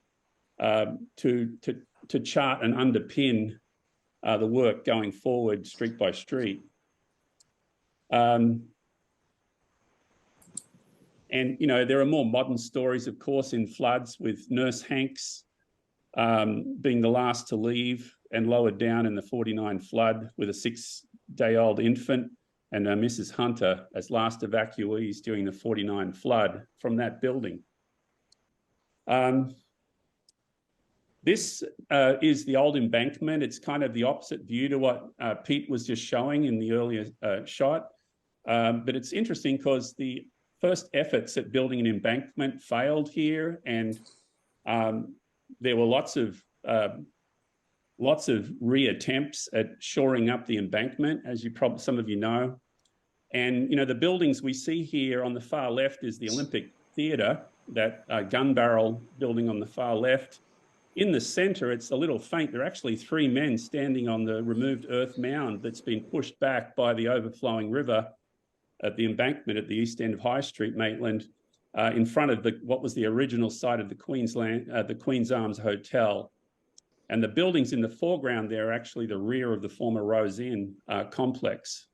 to chart and underpin the work going forward street by street. And, there are more modern stories, of course, in floods, with Nurse Hanks being the last to leave and lowered down in the 49 flood with a 6-day-old infant, and Mrs. Hunter as last evacuees during the 49 flood from that building. This is the old embankment. It's kind of the opposite view to what Pete was just showing in the earlier shot. But it's interesting because the first efforts at building an embankment failed here, and there were lots of reattempts at shoring up the embankment, as some of you know. And, the buildings we see here on the far left is the Olympic Theatre, that gun barrel building on the far left. In the centre, it's a little faint. There are actually 3 men standing on the removed earth mound that's been pushed back by the overflowing river at the embankment at the east end of High Street, Maitland, in front of what was the original site of the Queen's Arms Hotel. And the buildings in the foreground there are actually the rear of the former Rose Inn complex.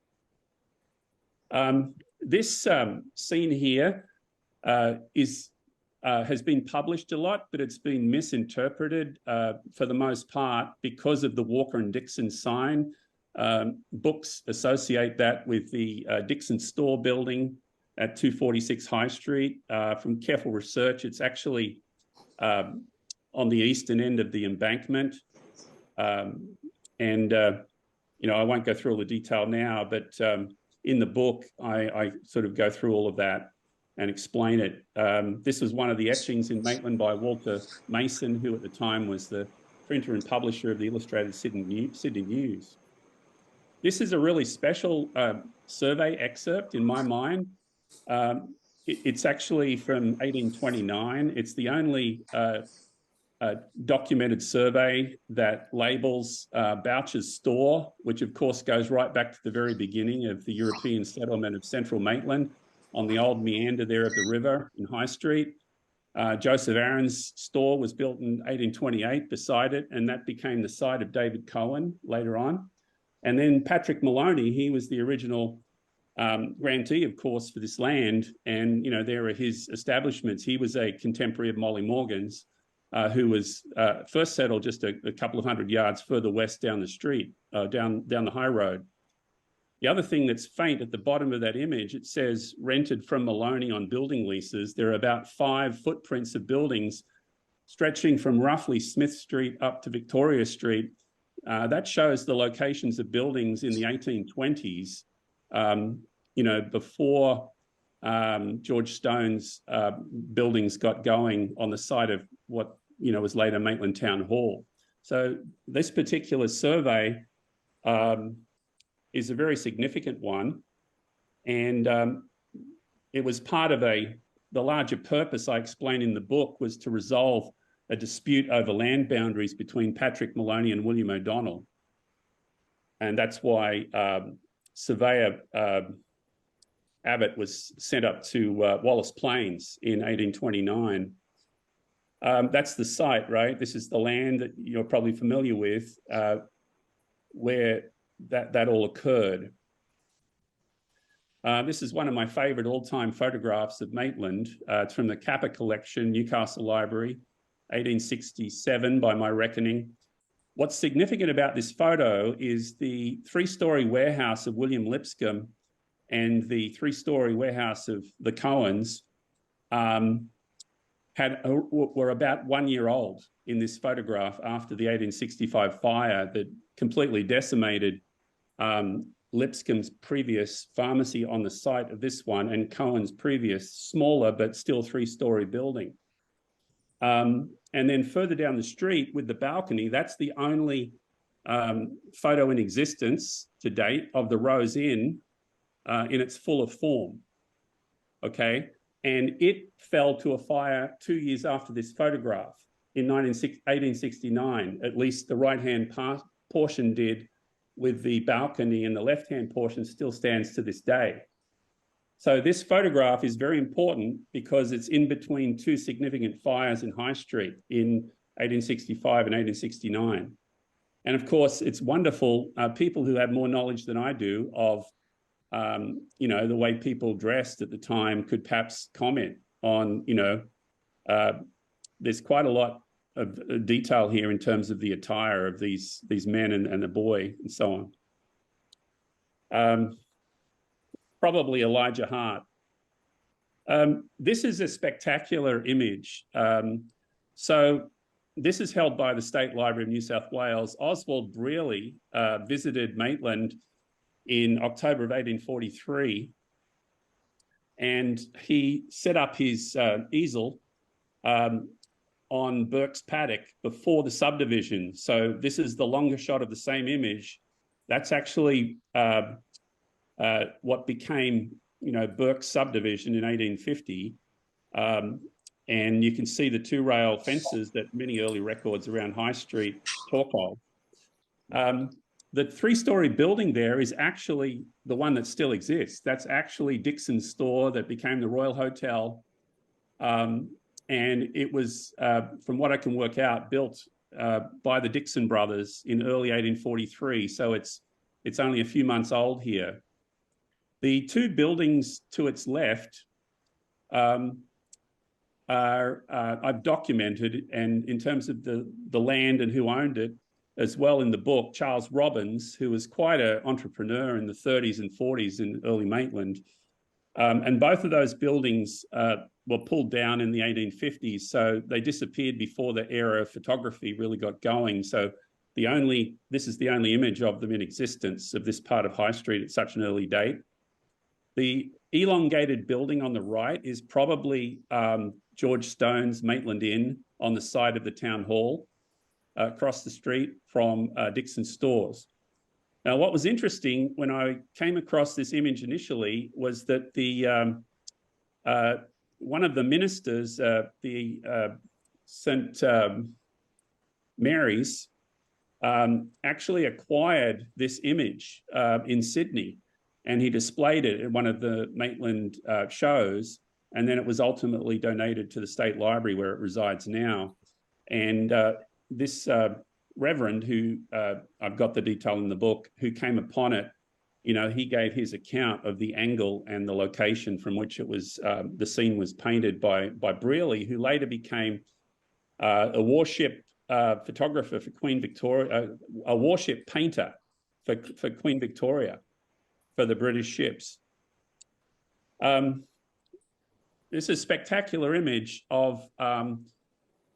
This scene here has been published a lot, but it's been misinterpreted for the most part because of the Walker and Dixon sign. Books associate that with the Dixon store building at 246 High Street. From careful research, it's actually on the eastern end of the embankment. I won't go through all the detail now, but in the book, I sort of go through all of that and explain it. This was one of the etchings in Maitland by Walter Mason, who at the time was the printer and publisher of the Illustrated Sydney News. This is a really special survey excerpt in my mind. It's actually from 1829. It's the only documented survey that labels Boucher's store, which of course goes right back to the very beginning of the European settlement of central Maitland on the old meander there of the river in High Street. Joseph Aaron's store was built in 1828 beside it, and that became the site of David Cohen later on. And then Patrick Maloney, he was the original grantee, of course, for this land. And, there are his establishments. He was a contemporary of Molly Morgan's, who was first settled just a couple of hundred yards further west down the street, down the high road. The other thing that's faint at the bottom of that image, it says rented from Maloney on building leases. There are about 5 footprints of buildings stretching from roughly Smith Street up to Victoria Street. That shows the locations of buildings in the 1820s, before George Stone's buildings got going on the site of what, was later Maitland Town Hall. So this particular survey is a very significant one. And it was part of the larger purpose I explained in the book was to resolve a dispute over land boundaries between Patrick Maloney and William O'Donnell. And that's why Surveyor Abbott was sent up to Wallace Plains in 1829. That's the site, right? This is the land that you're probably familiar with, where that all occurred. This is one of my favourite all-time photographs of Maitland. It's from the Kappa collection, Newcastle Library, 1867 by my reckoning. What's significant about this photo is the 3-story warehouse of William Lipscomb and the 3-story warehouse of the Cohens were about 1 year old in this photograph after the 1865 fire that completely decimated Lipscomb's previous pharmacy on the site of this one and Cohen's previous smaller but still 3-story building. And then further down the street with the balcony, that's the only photo in existence to date of the Rose Inn in its fuller form. okay? And it fell to a fire 2 years after this photograph in 1869, at least the right-hand portion did, with the balcony, and the left-hand portion still stands to this day. So this photograph is very important because it's in between two significant fires in High Street in 1865 and 1869. And of course, it's wonderful, people who have more knowledge than I do of, you know, the way people dressed at the time could perhaps comment on, you know, there's quite a lot of detail here in terms of the attire of these men and the boy and so on. Probably Elijah Hart. This is a spectacular image. So this is held by the State Library of New South Wales. Oswald Brearley visited Maitland in October of 1843, and he set up his easel on Burke's Paddock before the subdivision. So this is the longer shot of the same image. That's actually what became, you know, Burke's subdivision in 1850. And you can see the two rail fences that many early records around High Street talk of. The three-story building there is actually the one that still exists. That's actually Dixon's store that became the Royal Hotel. And it was, from what I can work out, built by the Dixon brothers in early 1843. So it's only a few months old here. The two buildings to its left I've documented, and in terms of the land and who owned it as well in the book, Charles Robbins, who was quite an entrepreneur in the 30s and 40s in early Maitland. And both of those buildings were pulled down in the 1850s, so they disappeared before the era of photography really got going. So this is the only image of them in existence of this part of High Street at such an early date. The elongated building on the right is probably George Stone's Maitland Inn on the side of the town hall, across the street from Dixon's stores. Now, what was interesting when I came across this image initially was that one of the ministers, the St. Mary's, actually acquired this image in Sydney, and he displayed it at one of the Maitland shows, and then it was ultimately donated to the State Library where it resides now. And this reverend, who I've got the detail in the book, who came upon it, you know, he gave his account of the angle and the location from which it was, the scene was painted by Brearley, who later became a warship photographer for Queen Victoria, a warship painter for Queen Victoria, for the British ships. This is a spectacular image of a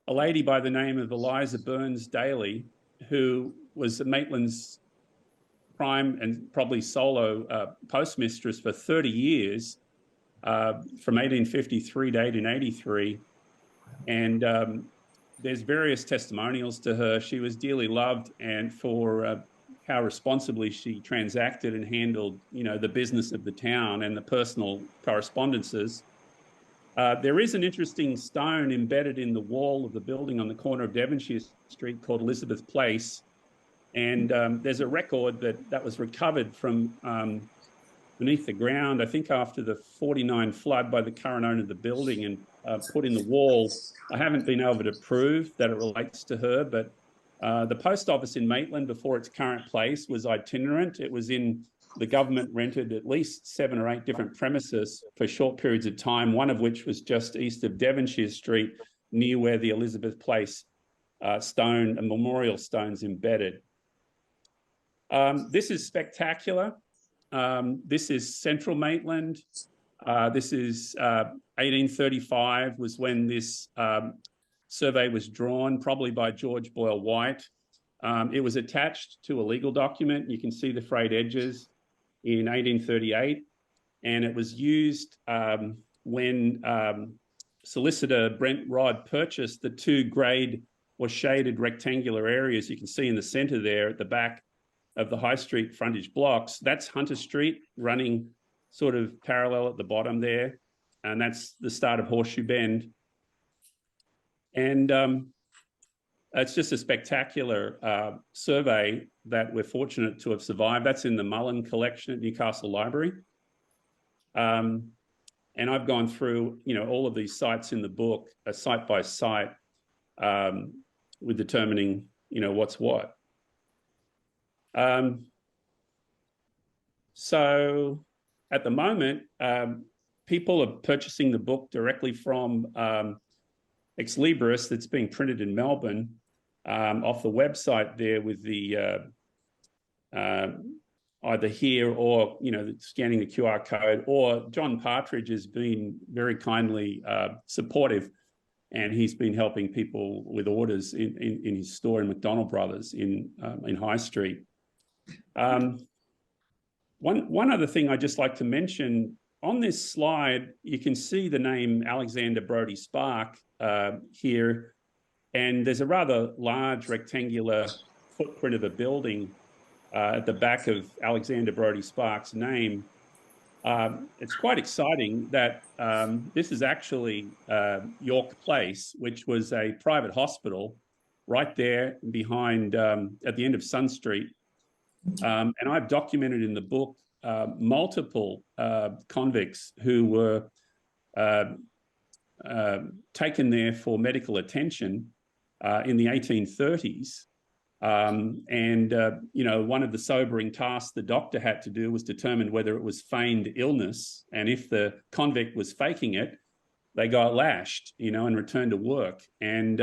lady by the name of Eliza Burns Daly, who was Maitland's prime and probably solo postmistress for 30 years, from 1853 to 1883. And there's various testimonials to her. She was dearly loved, and for how responsibly she transacted and handled, you know, the business of the town and the personal correspondences. There is an interesting stone embedded in the wall of the building on the corner of Devonshire Street called Elizabeth Place. And there's a record that was recovered from beneath the ground, I think after the 49 flood, by the current owner of the building, and put in the wall. I haven't been able to prove that it relates to her, but the post office in Maitland before its current place was itinerant. It was in, the government rented at least 7 or 8 different premises for short periods of time, one of which was just east of Devonshire Street, near where the Elizabeth Place stone and memorial stone's embedded. This is spectacular. This is Central Maitland. This is 1835 was when this survey was drawn, probably by George Boyle White. It was attached to a legal document. You can see the frayed edges in 1838. And it was used when solicitor Brent Rodd purchased the 2 grade or shaded rectangular areas you can see in the centre there at the back of the High Street frontage blocks. That's Hunter Street, running sort of parallel at the bottom there. and that's the start of Horseshoe Bend. And it's just a spectacular survey that we're fortunate to have survived. That's in the Mullen collection at Newcastle Library. And I've gone through, all of these sites in the book, site by site, with determining, what's what. So at the moment, people are purchasing the book directly from Ex Libris that's being printed in Melbourne, off the website there with the either here or, scanning the QR code, or John Partridge has been very kindly supportive, and he's been helping people with orders in his store in McDonald Brothers in High Street. One other thing I'd just like to mention, on this slide, you can see the name Alexander Brodie Spark here, and there's a rather large rectangular footprint of a building at the back of Alexander Brodie Spark's name. It's quite exciting that this is actually York Place, which was a private hospital right there behind, at the end of Sun Street. And I've documented in the book multiple convicts who were taken there for medical attention in the 1830s. One of the sobering tasks the doctor had to do was determine whether it was feigned illness. And if the convict was faking it, they got lashed, and returned to work. And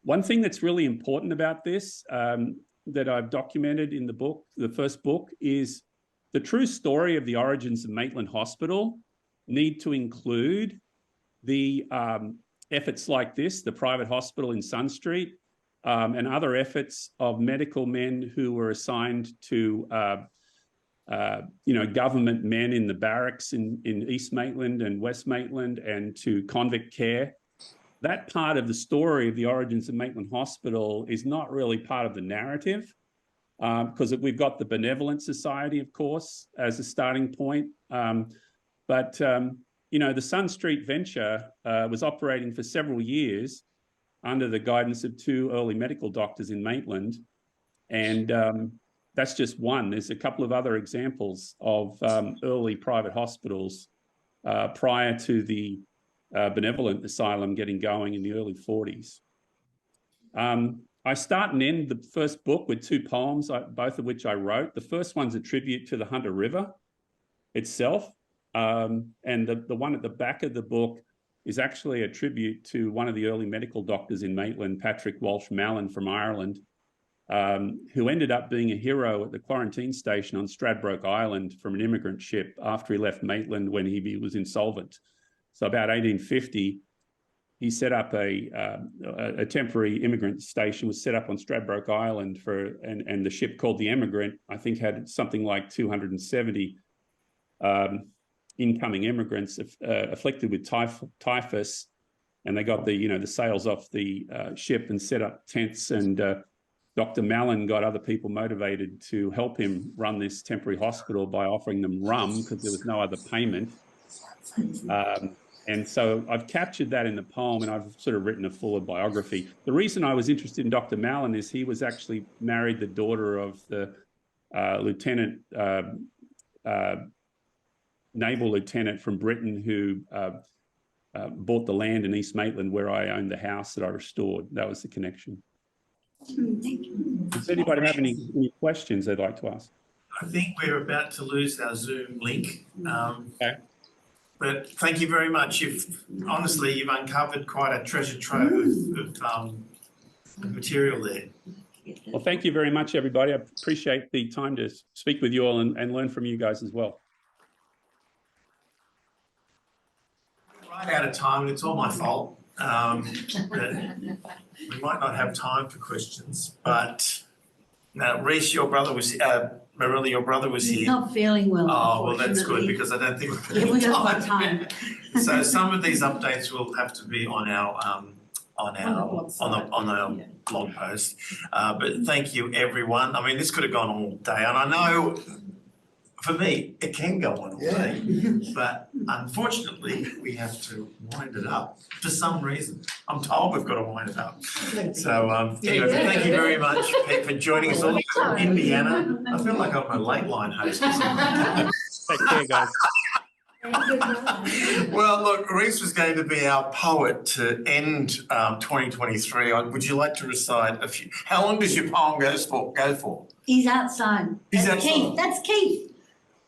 one thing that's really important about this that I've documented in the book, the first book, is the true story of the origins of Maitland Hospital need to include the efforts like this, the private hospital in Sun Street, and other efforts of medical men who were assigned to, government men in the barracks in East Maitland and West Maitland, and to convict care. That part of the story of the origins of Maitland Hospital is not really part of the narrative, because we've got the Benevolent Society, of course, as a starting point. But the Sun Street venture was operating for several years under the guidance of two early medical doctors in Maitland. And that's just one. There's a couple of other examples of early private hospitals prior to the Benevolent Asylum getting going in the early 40s. I start and end the first book with two poems, both of which I wrote. The first one's a tribute to the Hunter River itself. And the one at the back of the book is actually a tribute to one of the early medical doctors in Maitland, Patrick Walsh Mallon from Ireland, who ended up being a hero at the quarantine station on Stradbroke Island from an immigrant ship after he left Maitland when he was insolvent. So about 1850, he set up a temporary immigrant station, was set up on Stradbroke Island and the ship called the Emigrant, I think, had something like 270 incoming immigrants afflicted with typhus, and they got the sails off the ship and set up tents, and Dr. Mallon got other people motivated to help him run this temporary hospital by offering them rum because there was no other payment. And so I've captured that in the poem, and I've sort of written a fuller biography. The reason I was interested in Dr. Mallon is he was actually married the daughter of the naval lieutenant from Britain who bought the land in East Maitland where I owned the house that I restored. That was the connection. Thank you. Does anybody have any questions they'd like to ask? I think we're about to lose our Zoom link. Okay. But thank you very much. Honestly, you've uncovered quite a treasure trove of material there. Well, thank you very much, everybody. I appreciate the time to speak with you all and learn from you guys as well. Right out of time, and it's all my fault. We might not have time for questions, but now, Reece, your brother was Marilla, your brother was He's here. not feeling well. Oh, well, that's good, unfortunately. because I don't think we're Yeah, we going haven't to got time. So some of these updates will have to be on our blog post. But thank you, everyone. I mean, this could have gone all day, and I know for me, it can go on all day, but unfortunately, we have to wind it up for some reason. I'm told we've got to wind it up. So anyway, thank you very much, Pete, for joining us all from Indiana. I feel like I'm a late line host or something. Take care, guys. Well, look, Reese was going to be our poet to end 2023. Would you like to recite a few? How long does your poem go for? He's outside. He's That's outside. Keith. That's Keith.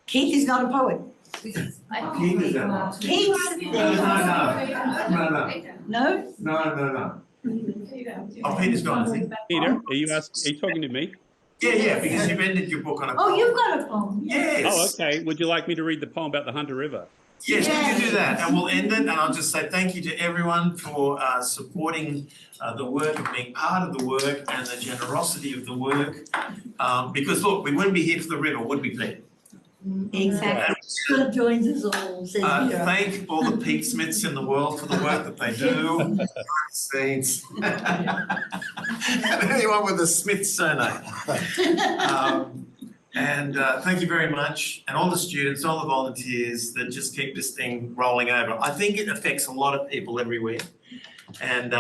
Keith is not a poet. Keith is out. Keith. No. No? Oh, Peter's gone, is he? Peter, are you talking to me? Yeah, because you've ended your book on a poem. Oh, you've got a poem. Yes. Oh, okay. Would you like me to read the poem about the Hunter River? Yes, we can do that, and we'll end it, and I'll just say thank you to everyone for supporting the work and being part of the work and the generosity of the work. Because look, we wouldn't be here for the river, would we, Pete? Exactly. Still joins us all, says Peter. Thank all the Pete Smiths in the world for the work that they do. Saints. And anyone with a Smith surname. And thank you very much, and all the students, all the volunteers that just keep this thing rolling over. I think it affects a lot of people everywhere, and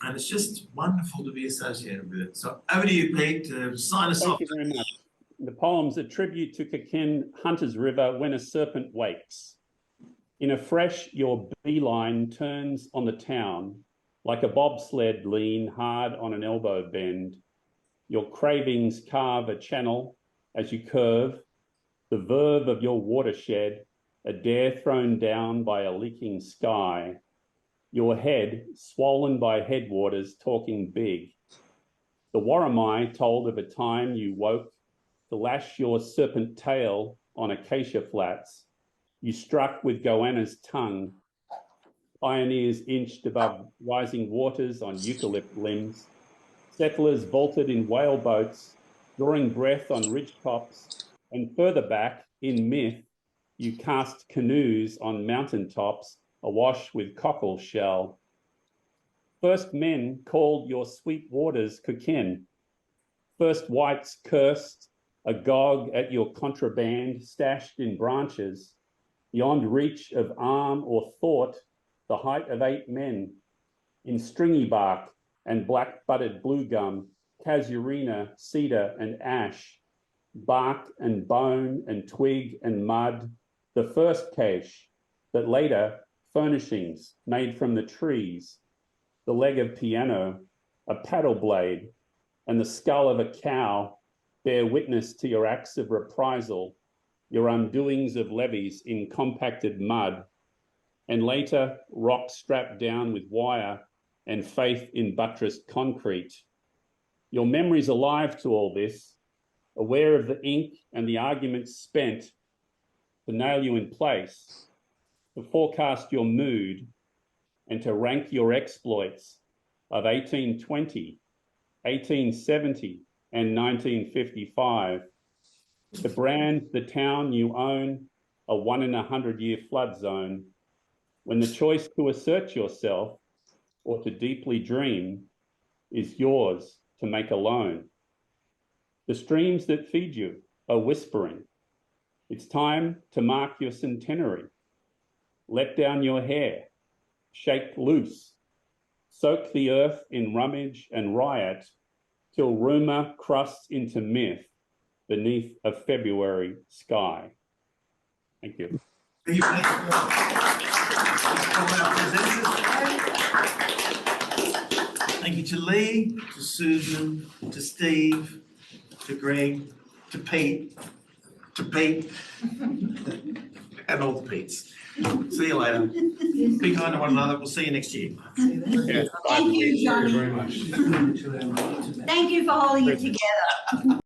it's just wonderful to be associated with it. So over to you, Pete, to sign us off. Thank you very much. The poem's a tribute to Kaken Hunter's River when a serpent wakes. In a fresh, your beeline turns on the town, like a bobsled lean hard on an elbow bend. Your cravings carve a channel as you curve, the verve of your watershed, a dare thrown down by a leaking sky. Your head, swollen by headwaters, talking big. The Warramai told of a time you woke to lash your serpent tail on acacia flats. You struck with goanna's tongue. Pioneers inched above rising waters on eucalypt limbs. Settlers vaulted in whale boats, drawing breath on ridge tops, and further back, in myth, you cast canoes on mountain tops, awash with cockle shell. First men called your sweet waters Kukin. First whites cursed, agog at your contraband stashed in branches, beyond reach of arm or thought, the height of 8 men, in stringy bark and black-butted blue gum, casuarina, cedar and ash, bark and bone and twig and mud, the first cache, but later furnishings made from the trees, the leg of piano, a paddle blade, and the skull of a cow bear witness to your acts of reprisal, your undoings of levees in compacted mud, and later rock strapped down with wire and faith in buttressed concrete. Your memory's alive to all this, aware of the ink and the arguments spent to nail you in place, to forecast your mood, and to rank your exploits of 1820, 1870, and 1955, to brand the town you own a 1 in 100 year flood zone, when the choice to assert yourself or to deeply dream is yours to make alone. The streams that feed you are whispering. It's time to mark your centenary. Let down your hair, shake loose, soak the earth in rummage and riot till rumor crusts into myth beneath a February sky. Thank you. Thank you. Thank you to Lee, to Susan, to Steve, to Greg, to Pete, and all the Petes. See you later. Be kind to one another. We'll see you next year. Thank you, Johnny. Very much. Thank you for holding it together.